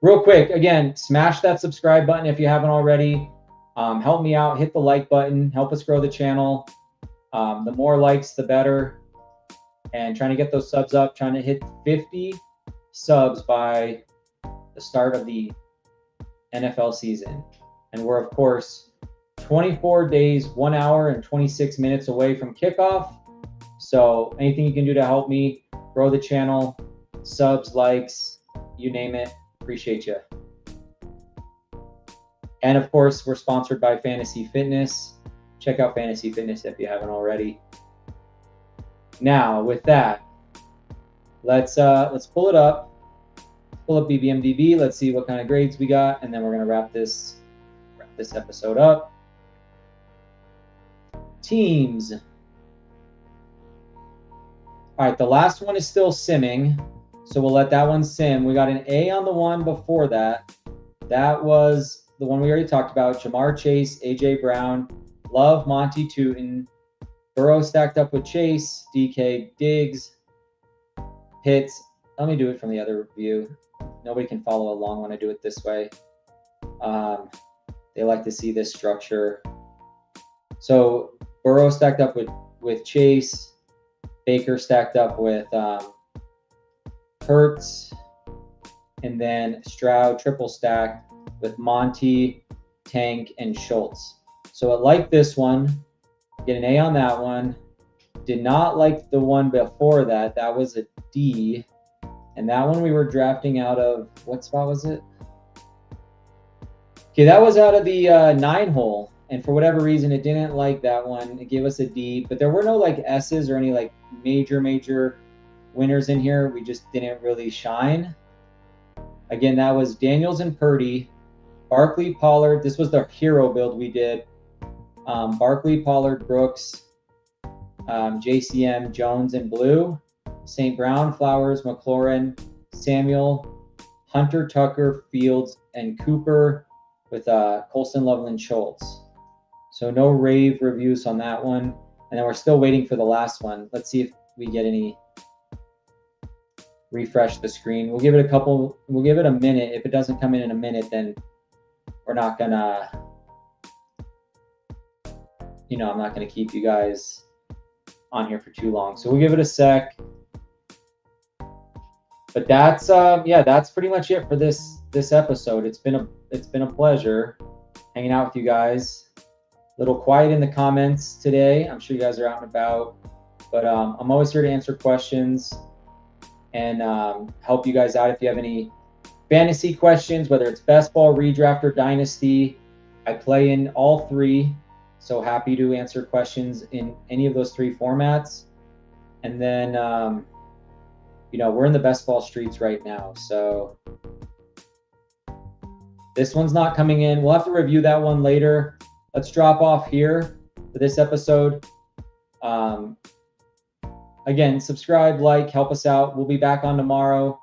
Real quick, again, smash that subscribe button if you haven't already. Help me out, hit the like button, help us grow the channel. The more likes, the better. And trying to get those subs up, trying to hit 50 subs by the start of the NFL season. And we're, of course, 24 days, 1 hour, and 26 minutes away from kickoff. So anything you can do to help me grow the channel, subs, likes, you name it, appreciate you. And of course, we're sponsored by Fantasy Fitness. Check out Fantasy Fitness if you haven't already. Now, with that, let's pull it up. Pull up BBMDB. Let's see what kind of grades we got, and then we're gonna wrap this episode up. Teams. All right, the last one is still simming, so we'll let that one sim. We got an A on the one before that. That was the one we already talked about. Jamar Chase, AJ Brown, Love, Monty Tootin, Burrow stacked up with Chase, DK, Diggs, Pitts. Let me do it from the other view. Nobody can follow along when I do it this way. They like to see this structure. So Burrow stacked up with Chase, Baker stacked up with Hurts, and then Stroud triple stacked with Monty, Tank, and Schultz. So I like this one. Get an A on that one. Did not like the one before that. That was a D. And that one we were drafting out of, what spot was it? Okay, that was out of the 9 hole. And for whatever reason, it didn't like that one. It gave us a D. But there were no like S's or any like major winners in here. We just didn't really shine. Again, that was Daniels and Purdy. Barkley, Pollard. This was the hero build we did. Barkley, Pollard, Brooks, JCM, Jones, and Blue. St. Brown, Flowers, McLaurin, Samuel, Hunter, Tucker, Fields, and Cooper with Colson, Loveland, Schultz. So no rave reviews on that one. And then we're still waiting for the last one. Let's see if we get any. Refresh the screen. We'll give it a minute. If it doesn't come in a minute, then we're not gonna, I'm not gonna keep you guys on here for too long. So we'll give it a sec. But that's that's pretty much it for this episode. It's been a pleasure hanging out with you guys. A little quiet in the comments today. I'm sure you guys are out and about, but I'm always here to answer questions and help you guys out if you have any fantasy questions, whether it's best ball, redraft, or dynasty. I play in all three, so happy to answer questions in any of those three formats. And then we're in the best ball streets right now, so this one's not coming in. We'll have to review that one later. Let's drop off here for this episode. Again, subscribe, like, help us out. We'll be back on tomorrow,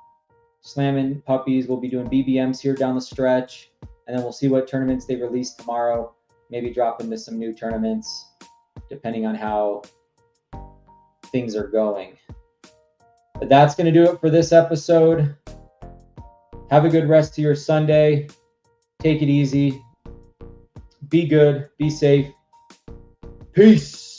slamming puppies. We'll be doing BBMs here down the stretch, and then we'll see what tournaments they release tomorrow. Maybe drop into some new tournaments, depending on how things are going. But that's going to do it for this episode. Have a good rest of your Sunday. Take it easy. Be good. Be safe. Peace.